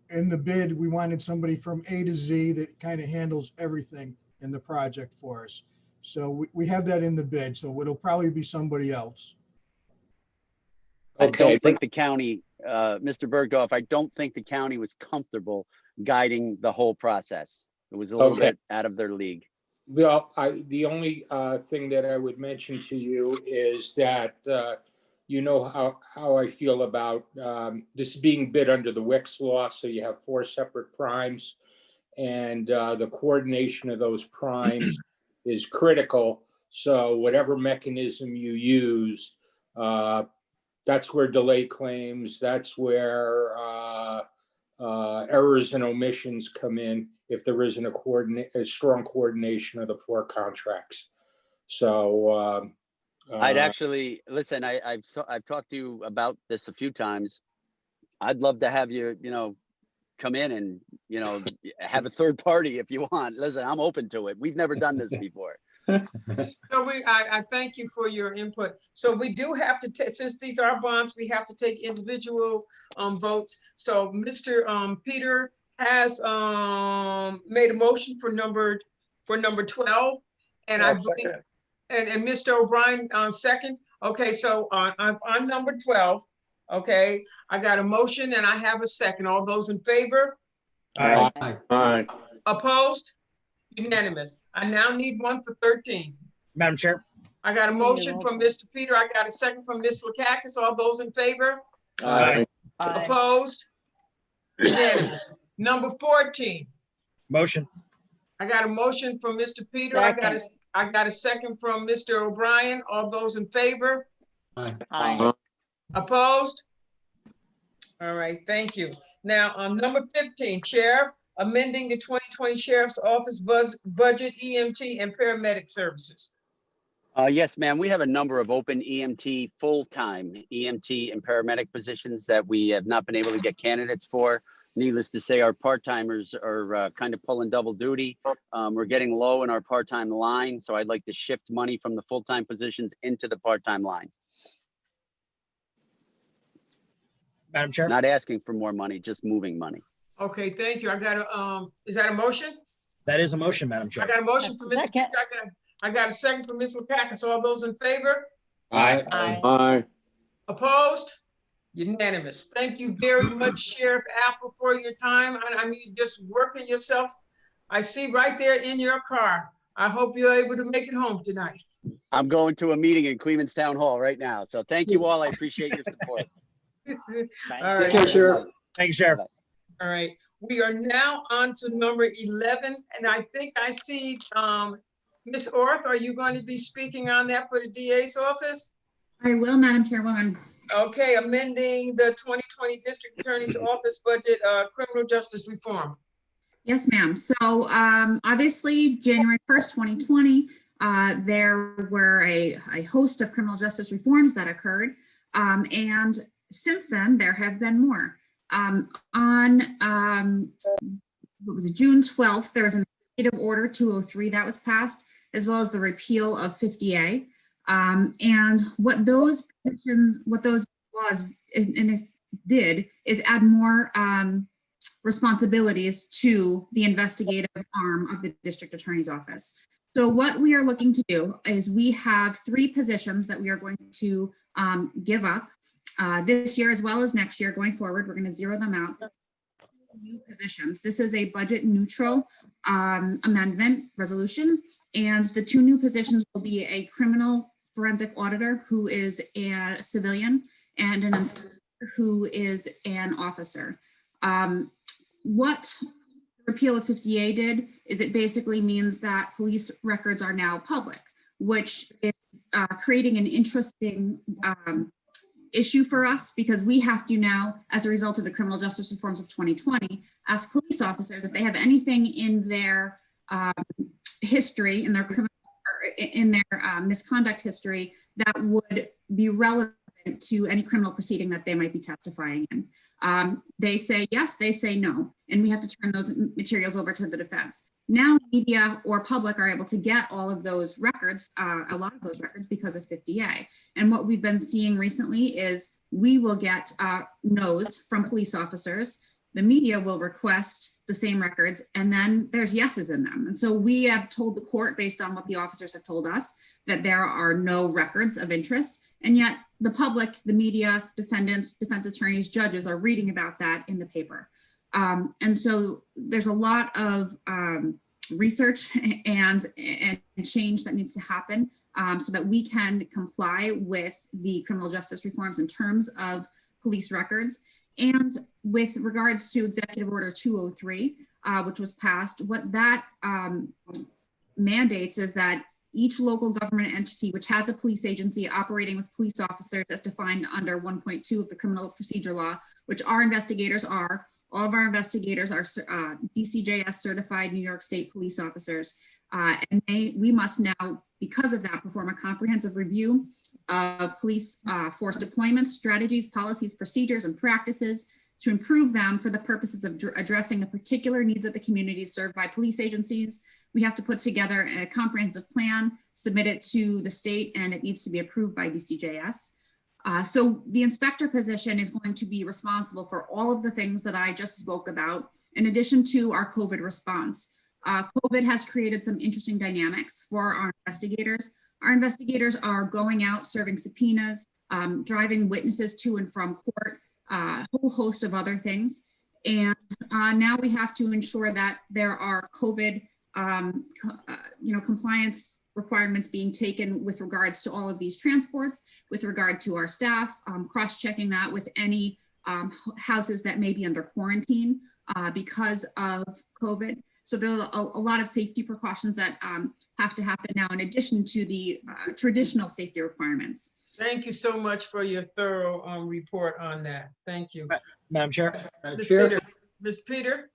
In the bid, we wanted somebody from A to Z that kind of handles everything in the project for us. So we have that in the bid, so it'll probably be somebody else. I don't think the county, Mr. Bergdorf, I don't think the county was comfortable guiding the whole process. It was a little bit out of their league. Well, the only thing that I would mention to you is that you know how I feel about this being bid under the Wicks law. So you have 4 separate primes, and the coordination of those primes is critical. So whatever mechanism you use, that's where delay claims, that's where errors and omissions come in if there isn't a strong coordination of the 4 contracts. So I'd actually listen. I've talked to you about this a few times. I'd love to have you, come in and have a third party if you want. Listen, I'm open to it. We've never done this before. So I thank you for your input. So we do have to take, since these are bonds, we have to take individual votes. So Mr. Peter has made a motion for number 12, and I believe, and Mr. O'Brien second. Okay, so on number 12, okay, I got a motion and I have a second. All those in favor? Aye. Aye. Opposed? Unanimous. I now need one for 13. Madam Chair. I got a motion from Mr. Peter. I got a second from Ms. Lakakis. All those in favor? Aye. Opposed? Unanimous. Number 14. Motion. I got a motion from Mr. Peter. I got a second from Mr. O'Brien. All those in favor? Aye. Opposed? All right, thank you. Now, on number 15, Sheriff, amending the 2020 Sheriff's Office budget, EMT and paramedic services. Yes, ma'am. We have a number of open EMT, full-time EMT and paramedic positions that we have not been able to get candidates for. Needless to say, our part-timers are kind of pulling double duty. We're getting low in our part-time line, so I'd like to shift money from the full-time positions into the part-time line. Madam Chair. Not asking for more money, just moving money. Okay, thank you. I got a, is that a motion? That is a motion, Madam Chair. I got a motion for Mr. Peter. I got a second from Ms. Lakakis. All those in favor? Aye. Aye. Opposed? Unanimous. Thank you very much, Sheriff Apple, for your time. I mean, just working yourself. I see right there in your car. I hope you're able to make it home tonight. I'm going to a meeting in Queens Town Hall right now. So thank you all. I appreciate your support. All right. Take care, Sheriff. Thank you, Sheriff. All right. We are now on to number 11, and I think I see Ms. Orth. Are you going to be speaking on that for the DA's office? I will, Madam Chairwoman. Okay, amending the 2020 District Attorney's Office budget, criminal justice reform. Yes, ma'am. So obviously, January 1st, 2020, there were a host of criminal justice reforms that occurred. And since then, there have been more. What was it, June 12th, there was an executive order 203 that was passed, as well as the repeal of 50A. And what those laws and it did, is add more responsibilities to the investigative arm of the district attorney's office. So what we are looking to do is we have 3 positions that we are going to give up this year as well as next year going forward. We're going to zero them out. New positions. This is a budget neutral amendment resolution, and the 2 new positions will be a criminal forensic auditor who is a civilian and an inspector who is an officer. What repeal of 50A did is it basically means that police records are now public, which is creating an interesting issue for us, because we have to now, as a result of the criminal justice reforms of 2020, ask police officers if they have anything in their history, in their criminal, in their misconduct history that would be relevant to any criminal proceeding that they might be testifying in. They say yes, they say no, and we have to turn those materials over to the defense. Now media or public are able to get all of those records, a lot of those records, because of 50A. And what we've been seeing recently is we will get no's from police officers. The media will request the same records, and then there's yeses in them. And so we have told the court, based on what the officers have told us, that there are no records of interest. And yet the public, the media, defendants, defense attorneys, judges are reading about that in the paper. And so there's a lot of research and change that needs to happen so that we can comply with the criminal justice reforms in terms of police records. And with regards to Executive Order 203, which was passed, what that mandates is that each local government entity which has a police agency operating with police officers as defined under 1.2 of the criminal procedure law, which our investigators are, all of our investigators are DCJS certified New York State police officers. And we must now, because of that, perform a comprehensive review of police force deployments, strategies, policies, procedures, and practices to improve them for the purposes of addressing the particular needs of the communities served by police agencies. We have to put together a comprehensive plan, submit it to the state, and it needs to be approved by DCJS. So the inspector position is going to be responsible for all of the things that I just spoke about, in addition to our COVID response. COVID has created some interesting dynamics for our investigators. Our investigators are going out, serving subpoenas, driving witnesses to and from court, a whole host of other things. And now we have to ensure that there are COVID compliance requirements being taken with regards to all of these transports, with regard to our staff, cross-checking that with any houses that may be under quarantine because of COVID. So there are a lot of safety precautions that have to happen now, in addition to the traditional safety requirements. Thank you so much for your thorough report on that. Thank you. Madam Chair. Ms. Peter?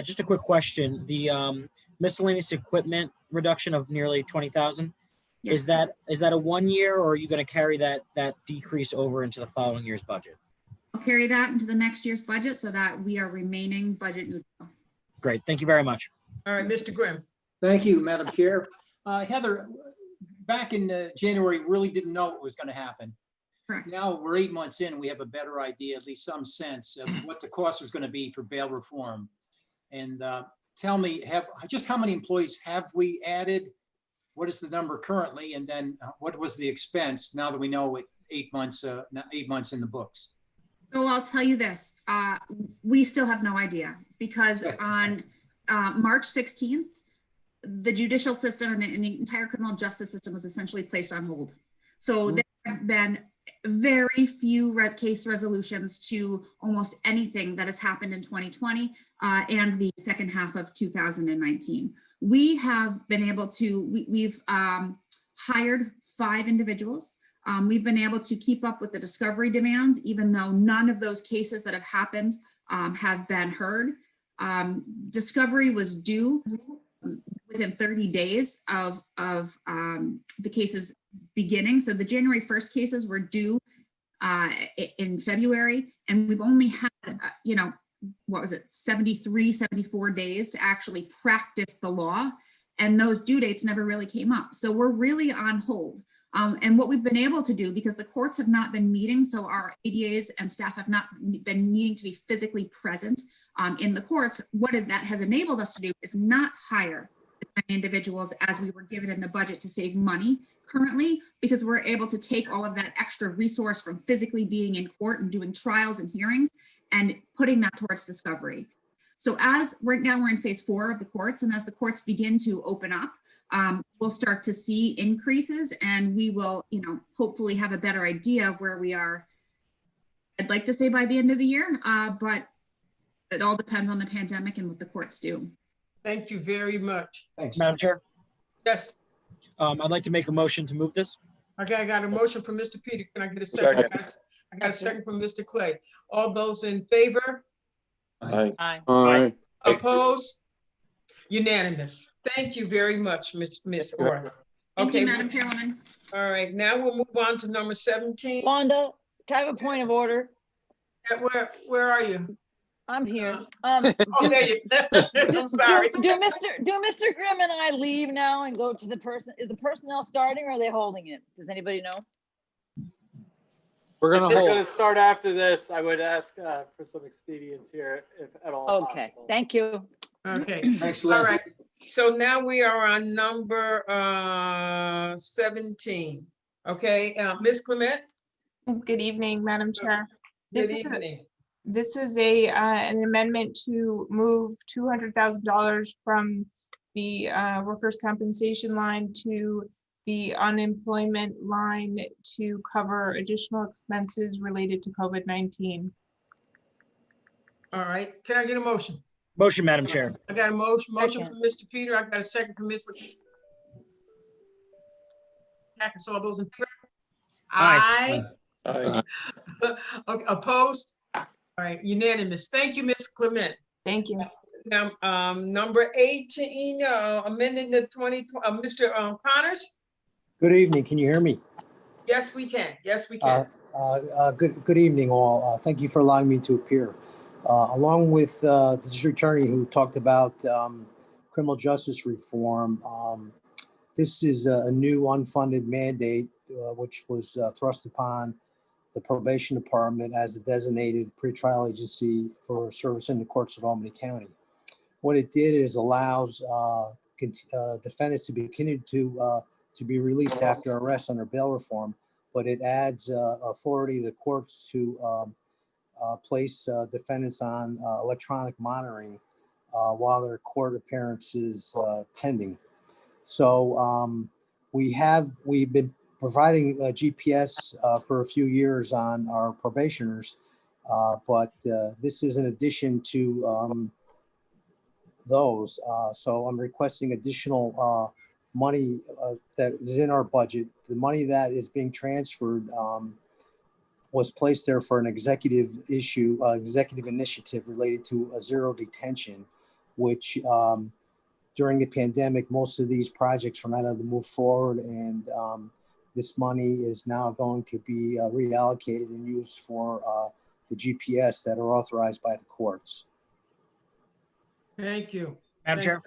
Just a quick question. The miscellaneous equipment reduction of nearly 20,000, Yes. is that a 1 year, or are you going to carry that decrease over into the following year's budget? I'll carry that into the next year's budget so that we are remaining budget neutral. Great. Thank you very much. All right, Mr. Grimm. Thank you, Madam Chair. Heather, back in January, really didn't know what was going to happen. Correct. Now we're 8 months in, we have a better idea, at least some sense of what the cost is going to be for bail reform. And tell me, just how many employees have we added? What is the number currently? And then what was the expense now that we know it 8 months, 8 months in the books? So I'll tell you this, we still have no idea, because on March 16th, the judicial system and the entire criminal justice system was essentially placed on hold. So there have been very few case resolutions to almost anything that has happened in 2020 and the second half of 2019. We have been able to, we've hired 5 individuals. We've been able to keep up with the discovery demands, even though none of those cases that have happened have been heard. Discovery was due within 30 days of the cases beginning. So the January 1st cases were due in February, and we've only had, what was it, 73, 74 days to actually practice the law. and those due dates never really came up. So we're really on hold. And what we've been able to do, because the courts have not been meeting, so our ADAs and staff have not been needing to be physically present in the courts, that has enabled us to do is not hire as many individuals as we were given in the budget to save money currently, because we're able to take all of that extra resource from physically being in court and doing trials and hearings and putting that towards discovery. So as right now we're in phase 4 of the courts, and as the courts begin to open up, we'll start to see increases, and we will, hopefully have a better idea of where we are. I'd like to say by the end of the year, but it all depends on the pandemic and what the courts do. Thank you very much. Thanks. Madam Chair, Yes. I'd like to make a motion to move this. Okay, I got a motion from Mr. Peter. Can I get a second? Second. I got a second from Mr. Clay. All those in favor? Aye. Aye. Opposed? Unanimous. Thank you very much, Miss Orr. Thank you, Okay, Madam Chairwoman. all right, now we'll move on to number 17. Wanda, can I have a point of order? Where are you? I'm here. Oh, there you. I'm sorry. Do Mr. Grimm and I leave now and go to the person? Is the personnel starting or are they holding it? Does anybody know? We're gonna If it's hold. gonna start after this, I would ask for some expedience here, if at all Okay, possible. thank you. Okay, Thanks, all Lynn. right. So now we are on number 17. Okay, Ms. Clement? Good evening, Madam Chair. Good evening. This is an amendment to move $200,000 from the workers' compensation line to the unemployment line to cover additional expenses related to COVID-19. All right, can I get a motion? Motion, Madam Chair. I got a motion Second. from Mr. Peter. I got a second from Ms. So all those in favor? Aye. Aye. Okay, opposed? All right, unanimous. Thank you, Ms. Clement. Thank you. Now, number 18, amending the 20, Mr. Connors? Good evening. Can you hear me? Yes, we can. Yes, we can. Good evening, all. Thank you for allowing me to appear. Along with the district attorney who talked about criminal justice reform, this is a new unfunded mandate which was thrust upon the probation department as a designated pretrial agency for service in the courts of Albany County. What it did is allows defendants to be continued to be released after arrest under bail reform, but it adds authority to the courts to place defendants on electronic monitoring while their court appearance is pending. So we've been providing GPS for a few years on our probationers, but this is in addition to those. So I'm requesting additional money that is in our budget. The money that is being transferred was placed there for an executive initiative related to a zero detention, which during the pandemic, most of these projects were not able to move forward, and this money is now going to be reallocated and used for the GPS that are authorized by the courts. Thank you. Madam Chair,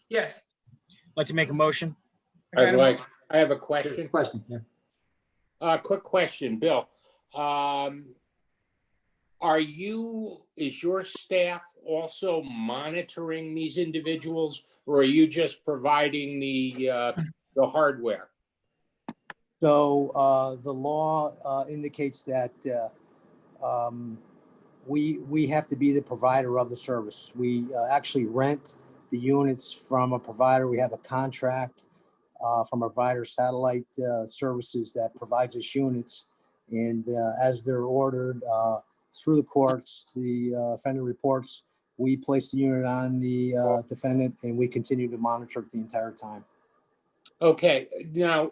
Yes. I'd like to make a motion. I have a question. Question, yeah. Quick question, Bill. Is your staff also monitoring these individuals, or are you just providing the hardware? So the law indicates that we have to be the provider of the service. We actually rent the units from a provider. We have a contract from a provider, Satellite Services, that provides us units. And as they're ordered through the courts, the offender reports, we place the unit on the defendant, and we continue to monitor it the entire time. Okay, now,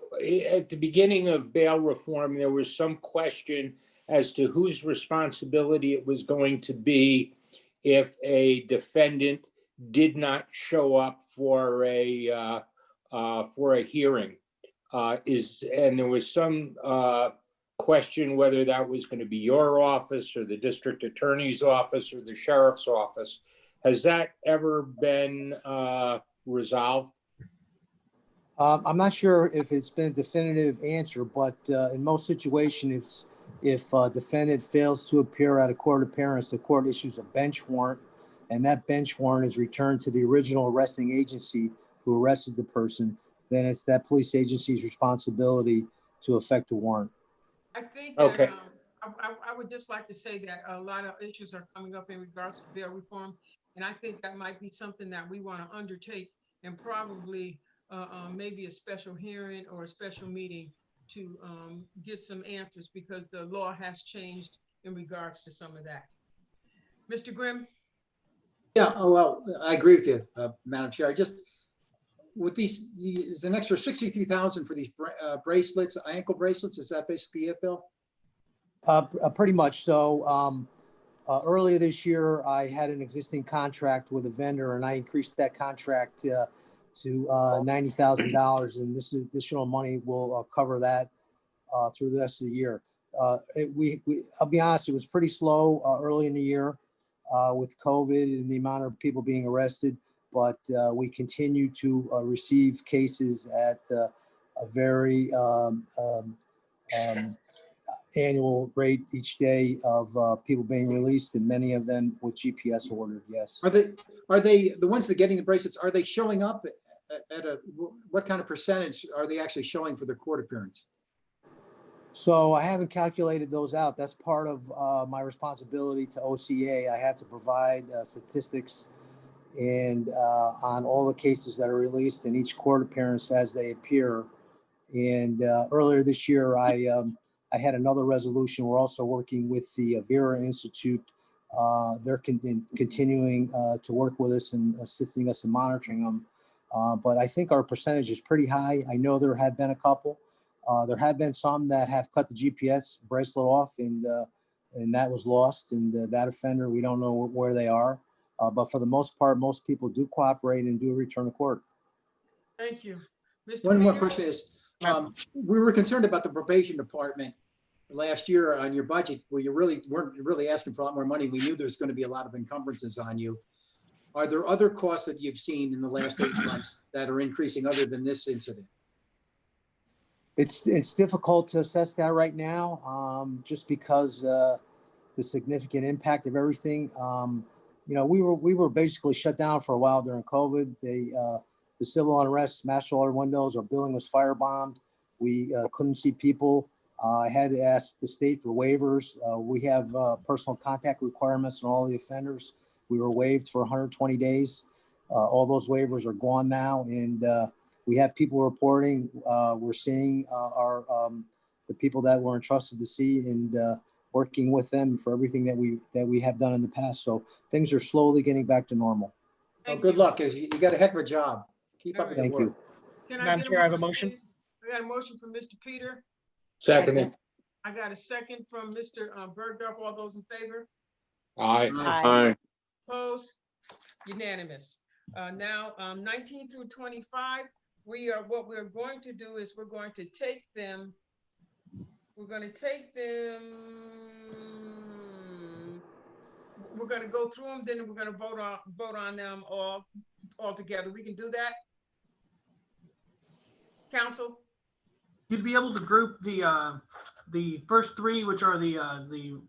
at the beginning of bail reform, there was some question as to whose responsibility it was going to be if a defendant did not show up for a hearing. And there was some question whether that was going to be your office or the district attorney's office or the sheriff's office. Has that ever been resolved? I'm not sure if it's been a definitive answer, but in most situations, if defendant fails to appear at a court appearance, the court issues a bench warrant, and that bench warrant is returned to the original arresting agency who arrested the person. Then it's that police agency's responsibility to effect the warrant. I think Okay. that I would just like to say that a lot of issues are coming up in regards to bail reform. And I think that might be something that we want to undertake, and probably maybe a special hearing or a special meeting to get some answers, because the law has changed in regards to some of that. Mr. Grimm? Yeah, oh, well, I agree with you, Madam Chair. I just, with these, there's an extra 63,000 for these bracelets, ankle bracelets. Is that basically it, Bill? Pretty much so. Earlier this year, I had an existing contract with a vendor, and I increased that contract to $90,000, and this additional money will cover that through the rest of the year. I'll be honest, it was pretty slow early in the year with COVID and the amount of people being arrested, but we continue to receive cases at a very annual rate each day of people being released, and many of them with GPS ordered. Yes. Are they the ones that are getting the bracelets? Are they showing up at a, what kind of percentage are they actually showing for their court appearance? So I haven't calculated those out. That's part of my responsibility to OCA. I have to provide statistics and on all the cases that are released in each court appearance as they appear. And earlier this year, I had another resolution. We're also working with the Vera Institute. They're continuing to work with us and assisting us in monitoring them. But I think our percentage is pretty high. I know there have been a couple. There have been some that have cut the GPS bracelet off, and that was lost. And that offender, we don't know where they are. But for the most part, most people do cooperate and do return to court. Thank you. Mr. One more Peters? question is, we were concerned about the probation department last year on your budget, where you really weren't really asking for a lot more money. We knew there's going to be a lot of encumbrances on you. Are there other costs that you've seen in the last 8 months that are increasing other than this incident? It's difficult to assess that right now, just because the significant impact of everything. We were basically shut down for a while during COVID. The civil unrest smashed all our windows. Our building was firebombed. We couldn't see people. I had to ask the state for waivers. We have personal contact requirements on all the offenders. We were waived for 120 days. All those waivers are gone now, and we have people reporting. We're seeing the people that we're entrusted to see, and working with them for everything that we have done in the past. So things are slowly getting back to normal. Well, good luck, because you got a heck of a job. Keep up the good Thank work. you. Can I Madam get Chair, I have a motion, motion. please? I got a motion from Mr. Peter. Second. I got a second from Mr. Bergdorf. All those in favor? Aye. Aye. Opposed? Unanimous. Now, 19 through 25, what we're going to do is we're going to take them. We're going to go through them, then we're going to vote on them all together. We can do that? Council? You'd be able to group the first 3, which are the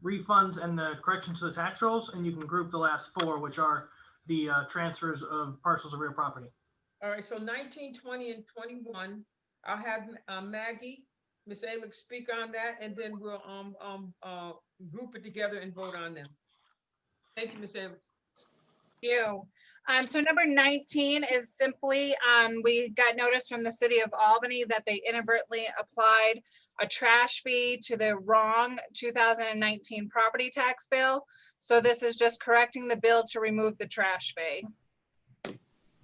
refunds and the corrections to the tax rolls, and you can group the last 4, which are the transfers of parcels of real property. All right, so 19, 20, and 21. I'll have Maggie, Ms. Alick speak on that, and then we'll group it together and vote on them. Thank you, Ms. Alick. You. So number 19 is simply, we got notice from the city of Albany that they inadvertently applied a trash fee to the wrong 2019 property tax bill. So this is just correcting the bill to remove the trash fee.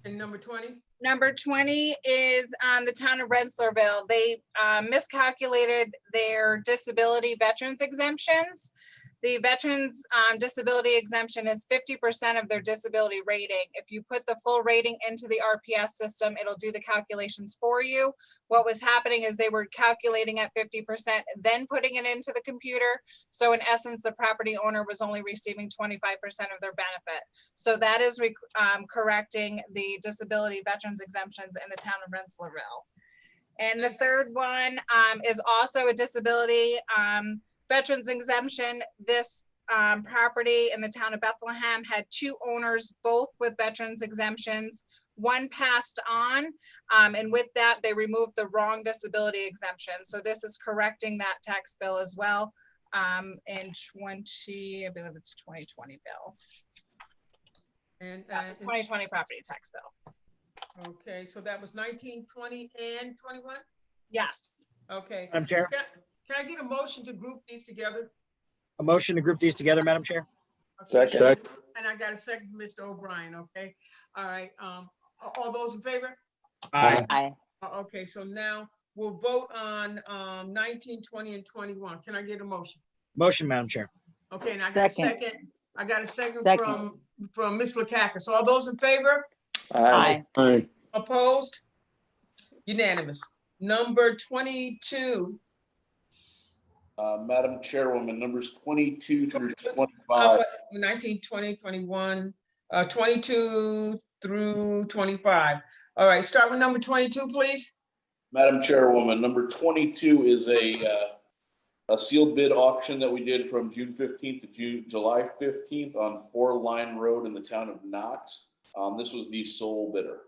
And number 20? Number 20 is the town of Rensselaerville. They miscalculated their disability veterans exemptions. The veterans disability exemption is 50% of their disability rating. If you put the full rating into the RPS system, it'll do the calculations for you. What was happening is they were calculating at 50%, then putting it into the computer. So in essence, the property owner was only receiving 25% of their benefit. So that is correcting the disability veterans exemptions in the town of Rensselaerville. And the third one is also a disability veterans exemption. This property in the town of Bethlehem had two owners, both with veterans exemptions. One passed on, and with that, they removed the wrong disability exemption. So this is correcting that tax bill as well in 20, I believe it's 2020 bill. And, That's a 2020 property tax bill. okay, so that was 19, 20, and 21? Yes. Okay. Madam Chair, Can I get a motion to group these together? a motion to group these together, Madam Chair. Okay. Second. And I got a second from Mr. O'Brien, okay? All right, all those in favor? Aye. Aye. Okay, so now we'll vote on 19, 20, and 21. Can I get a motion? Motion, Madam Chair. Okay, and I got a Second. second. I got a second Second. from Ms. Lakakis. All those in favor? Aye. Aye. Opposed? Unanimous. Number 22. Madam Chairwoman, numbers 22 through 25. 19, 20, 21, 22 through 25. All right, start with number 22, please. Madam Chairwoman, number 22 is a sealed bid auction that we did from June 15th to July 15th on 4 Line Road in the town of Knox. This was the sole bidder.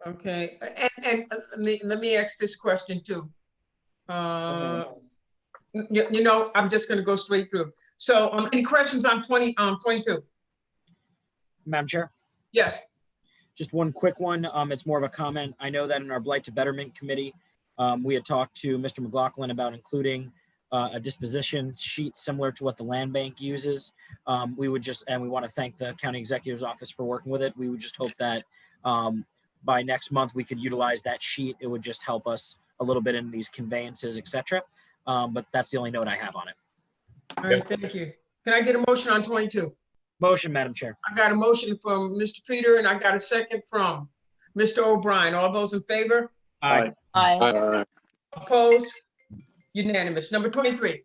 Okay, and let me ask this question too. You know, I'm just gonna go straight through. So, any questions on 22? Madam Chair, Yes. just one quick one. It's more of a comment. I know that in our Blight to Betterment Committee, we had talked to Mr. McLaughlin about including a disposition sheet similar to what the land bank uses. We would just, and we want to thank the county executive's office for working with it. We would just hope that by next month we could utilize that sheet. It would just help us a little bit in these conveyances, etc. But that's the only note I have on it. All right, thank you. Can I get a motion on 22? Motion, Madam Chair. I got a motion from Mr. Peter and I got a second from Mr. O'Brien. All those in favor? Aye. Aye. Opposed? Unanimous. Number 23.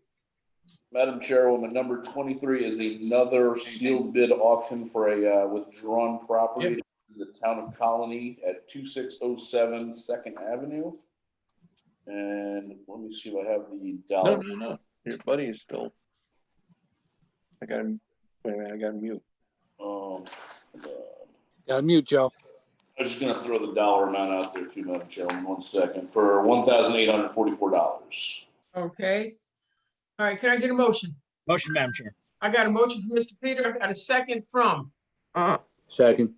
Madam Chairwoman, number 23 is another sealed bid auction for a withdrawn property in the town of Colony at 2607 Second Avenue. And let me see if I have the dollar. No. Your buddy is still. I got him. Wait a minute, I got him mute. Got to mute, Joe. I'm just gonna throw the dollar amount out there too, Madam Chairman, 1 second, for $1,844. Okay. All right, can I get a motion? Motion, Madam Chair. I got a motion from Mr. Peter. I got a second from. Second.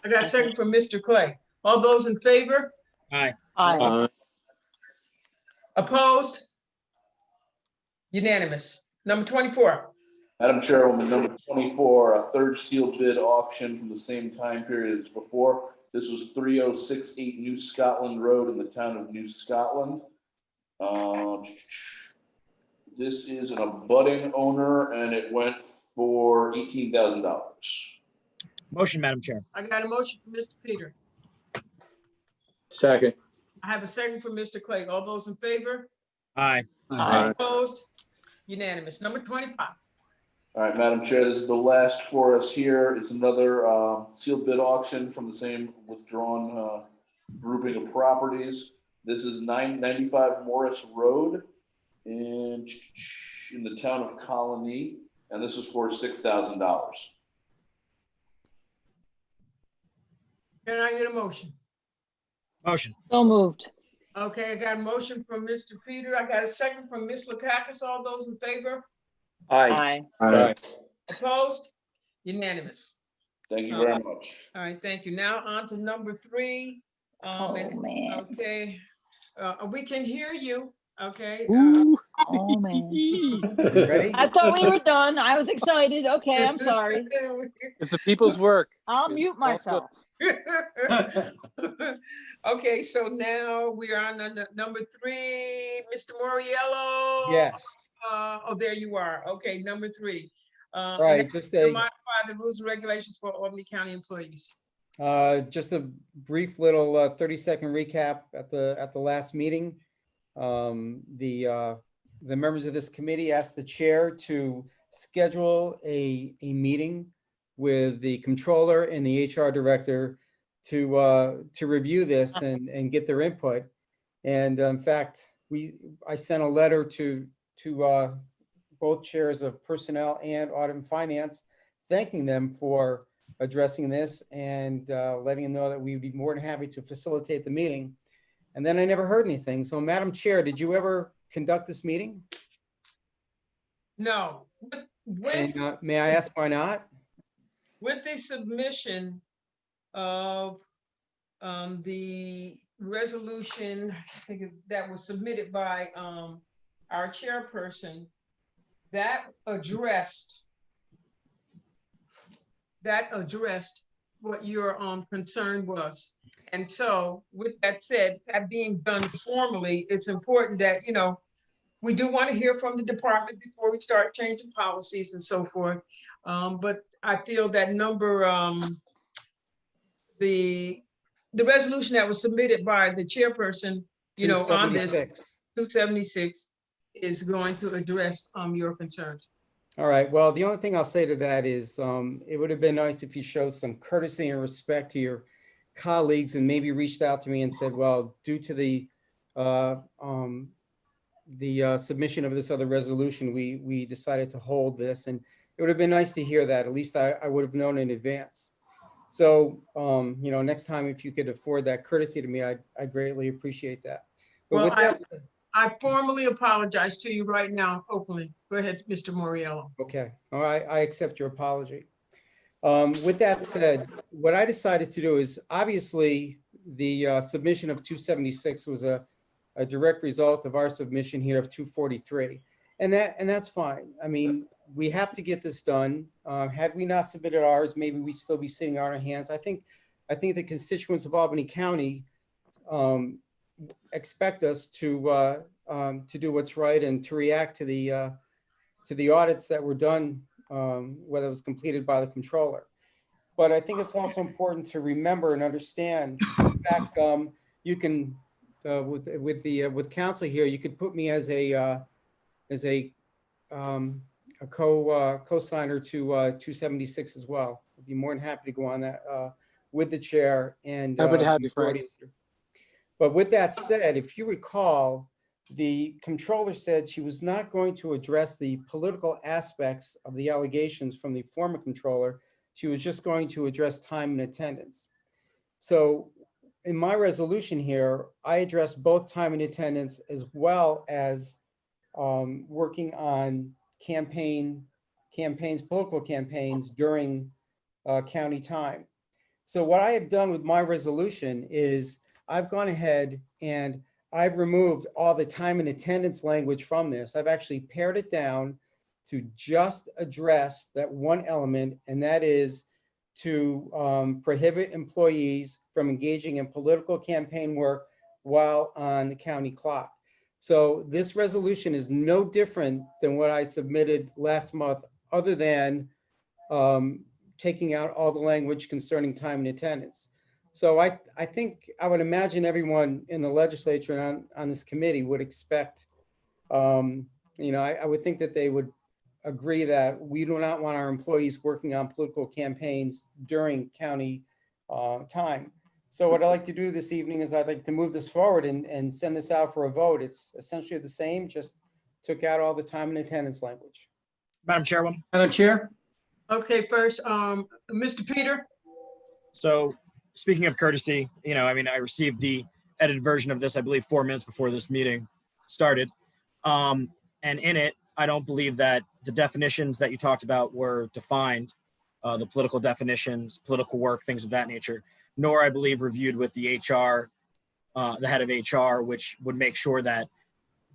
I got a second from Mr. Clay. All those in favor? Aye. Aye. Opposed? Unanimous. Number 24. Madam Chairwoman, number 24, a third sealed bid auction from the same time period as before. This was 3068 New Scotland Road in the town of New Scotland. This is an abutting owner and it went for $18,000. Motion, Madam Chair. I got a motion from Mr. Peter. Second. I have a second from Mr. Clay. All those in favor? Aye. Aye. Opposed? Unanimous. Number 25. All right, Madam Chair, this is the last for us here. It's another sealed bid auction from the same withdrawn grouping of properties. This is 995 Morris Road in the town of Colony, and this is for $6,000. Can I get a motion? Motion. So moved. Okay, I got a motion from Mr. Peter. I got a second from Ms. Lakakis. All those in favor? Aye. Aye. Opposed? Unanimous. Thank you very much. All right, thank you. Now on to number 3. Oh, man. Okay, we can hear you. Okay. Oh, man. Ready? I thought we were done. I was excited. Okay, I'm sorry. It's the people's work. I'll mute myself. Okay, so now we are on number 3, Mr. Moriello. Yes. Oh, there you are. Okay, number 3. Right, just to a, modify the rules and regulations for Albany County employees. just a brief little 30-second recap at the last meeting. The members of this committee asked the chair to schedule a meeting with the controller and the HR director to review this and get their input. And in fact, I sent a letter to both chairs of Personnel and Audit and Finance, thanking them for addressing this and letting them know that we would be more than happy to facilitate the meeting. And then I never heard anything. So Madam Chair, did you ever conduct this meeting? No. And may I ask why not? With the submission of the resolution, I think that was submitted by our chairperson, that addressed what your concern was. And so with that said, that being done formally, it's important that, you know, we do want to hear from the department before we start changing policies and so forth. But I feel that the resolution that was submitted by the chairperson, you know, on this 276 is going to address your concerns. All right. Well, the only thing I'll say to that is it would have been nice if you showed some courtesy and respect to your colleagues and maybe reached out to me and said, well, due to the submission of this other resolution, we decided to hold this. And it would have been nice to hear that. At least I would have known in advance. So, you know, next time, if you could afford that courtesy to me, I'd greatly appreciate that. But Well, I formally apologize to you right now, openly. Go ahead, Mr. Moriello. Okay. All right. I accept your apology. With that said, what I decided to do is obviously the submission of 276 was a direct result of our submission here of 243. And that's fine. I mean, we have to get this done. Had we not submitted ours, maybe we'd still be sitting on our hands. I think the constituents of Albany County expect us to do what's right and to react to the audits that were done, whether it was completed by the controller. But I think it's also important to remember and understand. In fact, you can with counsel here, you could put me as a co-signer to 276 as well. I'd be more than happy to go on that with the chair and Happy to have you, Frank. But with that said, if you recall, the controller said she was not going to address the political aspects of the allegations from the former controller. She was just going to address time and attendance. So in my resolution here, I address both time and attendance as well as working on political campaigns during county time. So what I have done with my resolution is I've gone ahead and I've removed all the time and attendance language from this. I've actually pared it down to just address that one element, and that is to prohibit employees from engaging in political campaign work while on the county clock. So this resolution is no different than what I submitted last month, other than taking out all the language concerning time and attendance. So I think I would imagine everyone in the legislature and on this committee would expect, you know, I would think that they would agree that we do not want our employees working on political campaigns during county time. So what I'd like to do this evening is I'd like to move this forward and send this out for a vote. It's essentially the same, just took out all the time and attendance language. Madam Chairwoman. Madam Chair. Okay, first, Mr. Peter. So speaking of courtesy, you know, I mean, I received the edited version of this, I believe 4 minutes before this meeting started. And in it, I don't believe that the definitions that you talked about were defined, the political definitions, political work, things of that nature, nor I believe reviewed with the HR, the head of HR, which would make sure that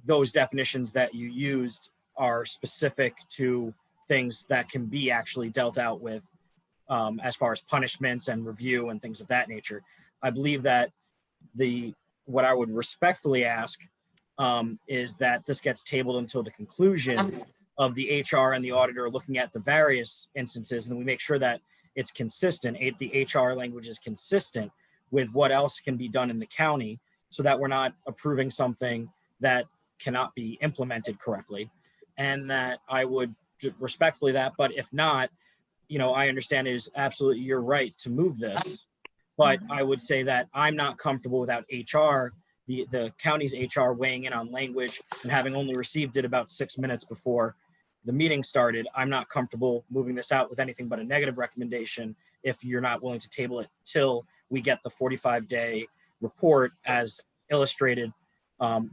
those definitions that you used are specific to things that can be actually dealt out with as far as punishments and review and things of that nature. I believe that what I would respectfully ask is that this gets tabled until the conclusion of the HR and the auditor looking at the various instances, and we make sure that it's consistent. The HR language is consistent with what else can be done in the county, so that we're not approving something that cannot be implemented correctly. And that I would respectfully that, but if not, you know, I understand it is absolutely your right to move this. But I would say that I'm not comfortable without HR, the county's HR weighing in on language, and having only received it about 6 minutes before the meeting started. I'm not comfortable moving this out with anything but a negative recommendation if you're not willing to table it till we get the 45-day report as illustrated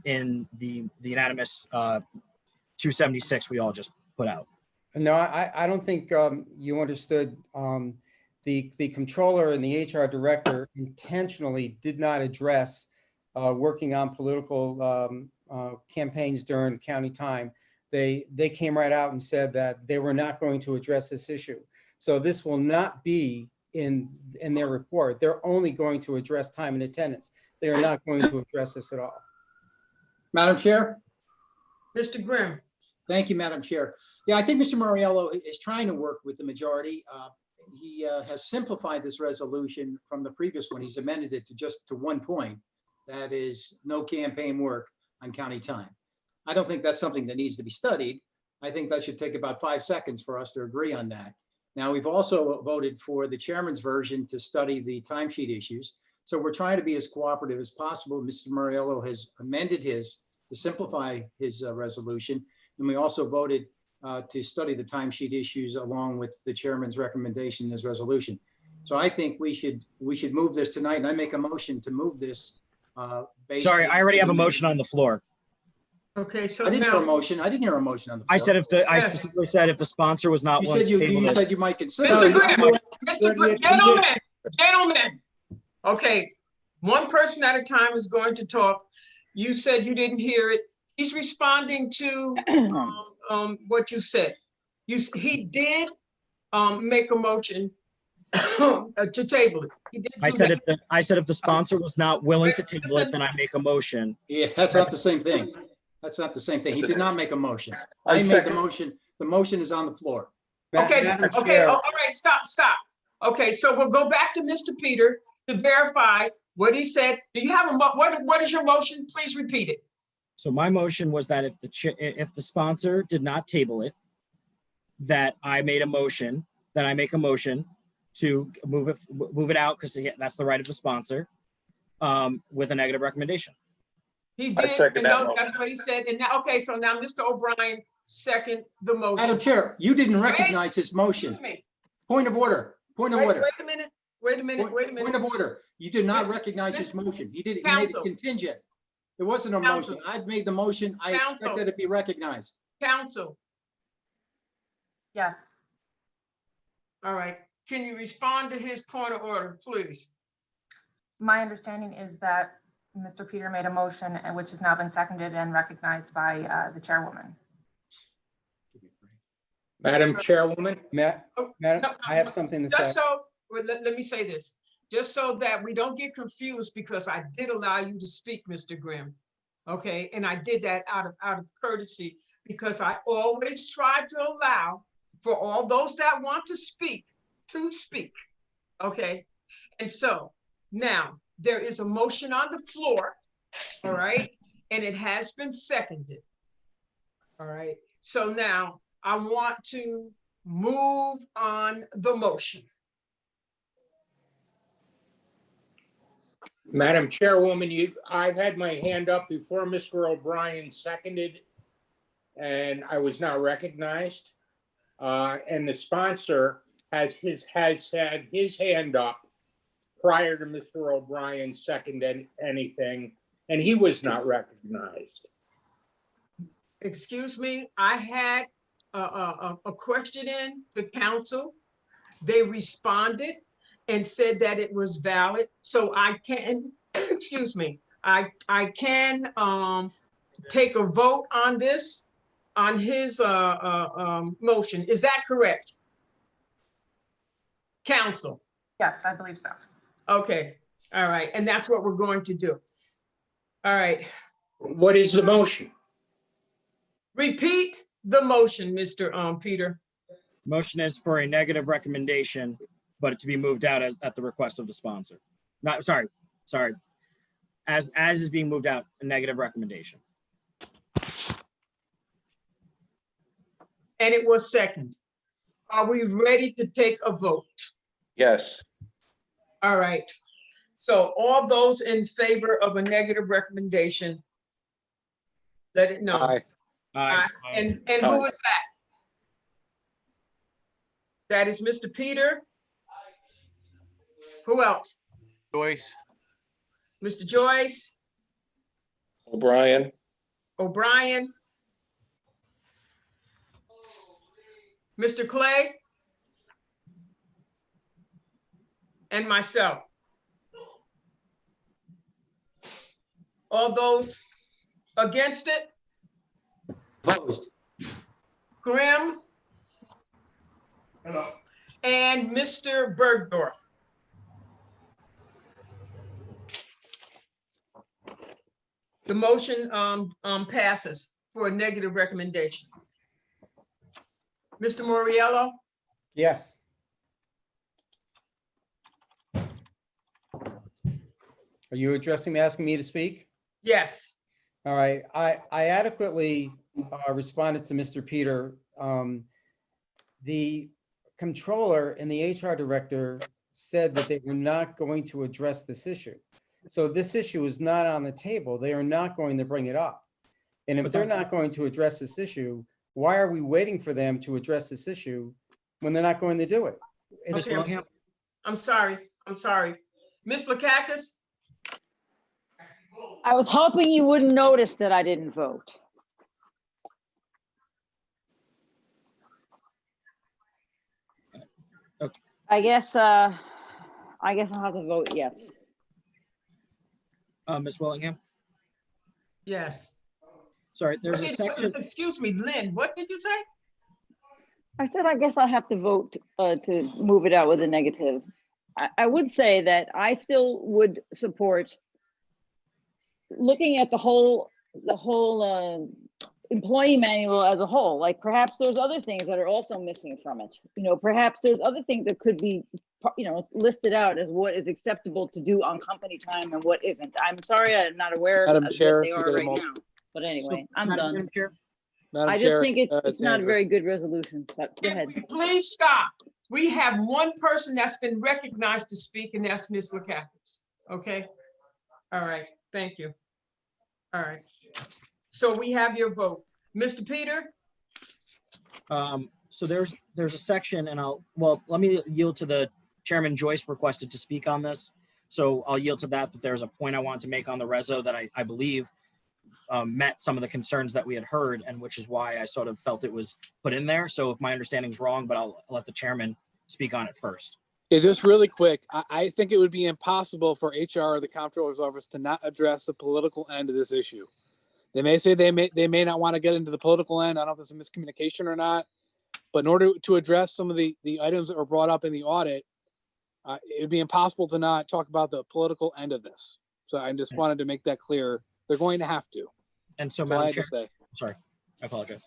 in the unanimous 276 we all just put out. No, I don't think you understood. The controller and the HR director intentionally did not address working on political campaigns during county time. They came right out and said that they were not going to address this issue. So this will not be in their report. They're only going to address time and attendance. They are not going to address this at all. Madam Chair? Mr. Grimm. Thank you, Madam Chair. Yeah, I think Mr. Mariello is trying to work with the majority. He has simplified this resolution from the previous one. He's amended it to just to one point. That is no campaign work on county time. I don't think that's something that needs to be studied. I think that should take about 5 seconds for us to agree on that. Now, we've also voted for the chairman's version to study the timesheet issues. So we're trying to be as cooperative as possible. Mr. Mariello has amended his to simplify his resolution. And we also voted to study the timesheet issues along with the chairman's recommendation in his resolution. So I think we should move this tonight, and I make a motion to move this. Sorry, I already have a motion on the floor. Okay, so I didn't hear a now, motion. I didn't hear a motion on the floor. I said I specifically said if the sponsor was not You willing said to table you this. said you might consider. Mr. it. Grimm, gentlemen. Okay, one person at a time is going to talk. You said you didn't hear it. He's responding to what you said. He did make a motion to table it. He did I do said that. if the sponsor was not willing to table it, then I make a motion. Yeah, that's not the same thing. That's not the same thing. He did not make a motion. I made the second. motion. The motion is on the floor. Okay, Madam okay, Chair. all right, stop. Okay, so we'll go back to Mr. Peter to verify what he said. Do you have what is your motion? Please repeat it. So my motion was that if the sponsor did not table it, that I make a motion to move it out because that's the right of the sponsor with a negative recommendation. He did, second that motion. that's what he said. And now, okay, so now Mr. O'Brien second the motion. Madam Chair, you didn't recognize his motion. Excuse me. Point of order. Point of Wait order. a minute. Point of order. You did not recognize his motion. He made it contingent. It wasn't a motion. I've made the motion. I expect that to be recognized. Counsel. Yes. All right. Can you respond to his point of order, please? My understanding is that Mr. Peter made a motion which has now been seconded and recognized by the chairwoman. Madam Chairwoman? Madam, I have something to say. Just so, let me say this, just so that we don't get confused, because I did allow you to speak, Mr. Grimm. Okay, and I did that out of courtesy, because I always try to allow for all those that want to speak. Okay, and so now there is a motion on the floor, all right, and it has been seconded. All right, so now I want to move on the motion. Madam Chairwoman, I've had my hand up before Mr. O'Brien seconded, and I was not recognized. And the sponsor has had his hand up prior to Mr. O'Brien seconding anything, and he was not recognized. Excuse me, I had a question in to council. They responded and said that it was valid. So I can, excuse me, I can take a vote on this, on his motion. Is that correct? Council? Yes, I believe so. Okay, all right, and that's what we're going to do. All right. What is the motion? Repeat the motion, Mr. Peter. Motion is for a negative recommendation, but to be moved out at the request of the sponsor. Not, sorry. As is being moved out, a negative recommendation. And it was second. Are we ready to take a vote? Yes. All right. So all those in favor of a negative recommendation, let it know. Aye. Aye. And who is that? That is Mr. Peter. Who else? Joyce. Mr. Joyce, O'Brien, O'Brien, Mr. Clay, and myself. All those against it? Opposed. Grimm? Hello. And Mr. Bergdorf. The motion passes for a negative recommendation. Mr. Moriello? Yes. Are you asking me to speak? Yes. All right, I adequately responded to Mr. Peter. The controller and the HR director said that they were not going to address this issue. So this issue is not on the table. They are not going to bring it up. And if they're not going to address this issue, why are we waiting for them to address this issue when they're not going to do it? Okay, I'm sorry. Ms. Lakakis? I was hoping you wouldn't notice that I didn't vote. Okay. I guess I'll have to vote yes. Ms. Willingham? Yes. Sorry, there's a section. Excuse me, Lynn, what did you say? I said, I guess I'll have to vote to move it out with a negative. I would say that I still would support looking at the whole employee manual as a whole. Like perhaps there's other things that are also missing from it. You know, perhaps there's other things that could be, you know, listed out as what is acceptable to do on company time and what isn't. I'm sorry, I'm not aware of Madam what Chair, they if you are get a right moment. now. But anyway, I'm Madam done. Chair? Madam I just Chair, think it's not a Andrew. very good resolution, but go ahead. Please stop. We have one person that's been recognized to speak, and that's Ms. Lakakis. Okay? All right, thank you. All right. So we have your vote. Mr. Peter? So there's a section, and let me yield to the Chairman. Joyce requested to speak on this. So I'll yield to that, but there's a point I wanted to make on the reso that I believe met some of the concerns that we had heard, and which is why I sort of felt it was put in there. So if my understanding is wrong, but I'll let the chairman speak on it first. Yeah, just really quick, I think it would be impossible for HR or the comptroller's office to not address the political end of this issue. They may say they may not want to get into the political end. I don't know if it's a miscommunication or not, but in order to address some of the items that were brought up in the audit, it would be impossible to not talk about the political end of this. So I just wanted to make that clear. They're going to have to. And so, Madam Madam Chair, sorry, I apologize.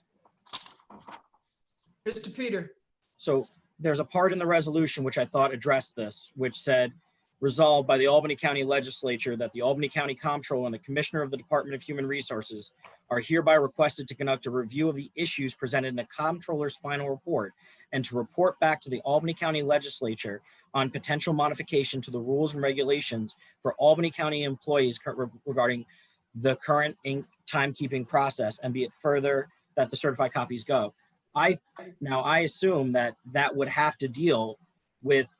Mr. Peter? So there's a part in the resolution which I thought addressed this, which said, resolved by the Albany County Legislature that the Albany County Comptroller and the Commissioner of the Department of Human Resources are hereby requested to conduct a review of the issues presented in the Comptroller's final report and to report back to the Albany County Legislature on potential modification to the rules and regulations for Albany County employees regarding the current timekeeping process, and be it further that the certified copies go. I assume that would have to deal with,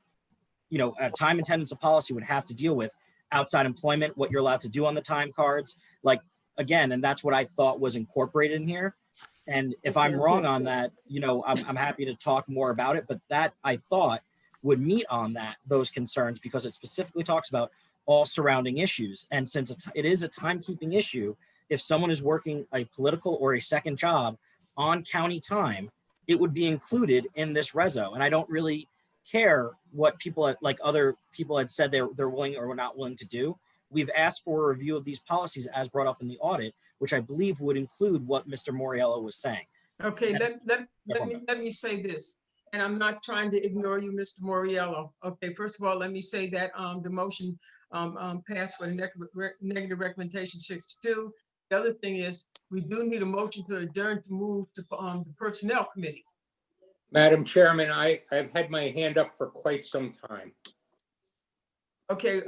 you know, a time attendance of policy would have to deal with outside employment, what you're allowed to do on the time cards. Like, again, and that's what I thought was incorporated in here. And if I'm wrong on that, you know, I'm happy to talk more about it, but that I thought would meet on those concerns, because it specifically talks about all surrounding issues. And since it is a timekeeping issue, if someone is working a political or a second job on county time, it would be included in this reso. And I don't really care what people like other people had said they're willing or not willing to do. We've asked for a review of these policies as brought up in the audit, which I believe would include what Mr. Moriello was saying. Okay, let me say this, and I'm not trying to ignore you, Mr. Moriello. Okay, first of all, let me say that the motion passed with a negative recommendation 6-2. The other thing is we do need a motion to adjourn to move to the Personnel Committee. Madam Chairman, I've had my hand up for quite some time. Okay,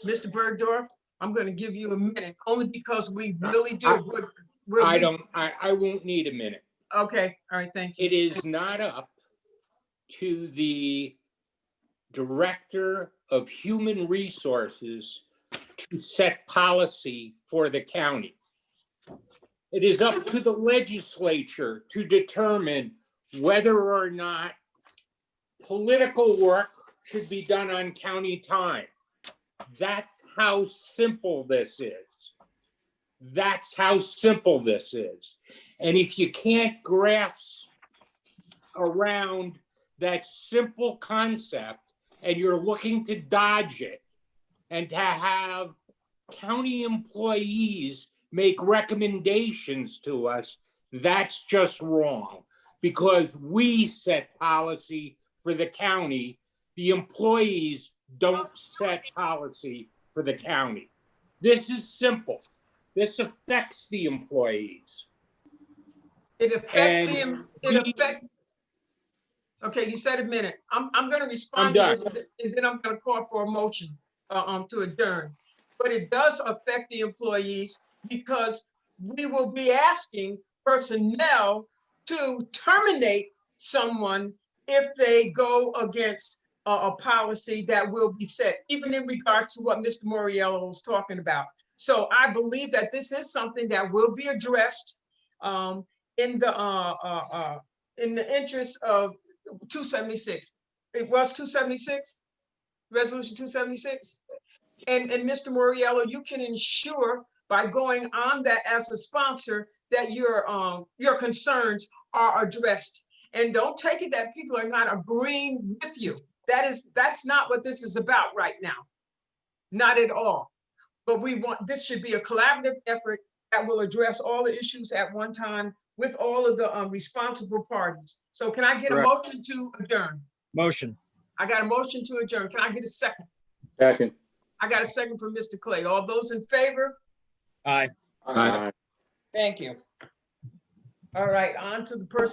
Mr. Bergdorf, I'm gonna give you a minute, only because we really do. I won't need a minute. Okay, all right, thank you. It is not up to the Director of Human Resources to set policy for the county. It is up to the legislature to determine whether or not political work should be done on county time. That's how simple this is. That's how simple this is. And if you can't grasp around that simple concept and you're looking to dodge it and to have county employees make recommendations to us, that's just wrong. Because we set policy for the county, the employees don't set policy for the county. This is simple. This affects the employees. It affects And okay, you said a minute. I'm gonna respond to this, and then I'm gonna call for a motion to adjourn. But it does affect the employees because we will be asking personnel to terminate someone if they go against a policy that will be set, even in regards to what Mr. Moriello was talking about. So I believe that this is something that will be addressed in the interest of 276. It was 276, resolution 276. And Mr. Moriello, you can ensure by going on that as a sponsor that your concerns are addressed. And don't take it that people are not agreeing with you. That's not what this is about right now. Not at all. But this should be a collaborative effort that will address all the issues at one time with all of the responsible parties. So can I get a motion to adjourn? Motion. I got a motion to adjourn. Can I get a second? Second. I got a second from Mr. Clay. All those in favor? Aye. Aye. Thank you. All right, on to the person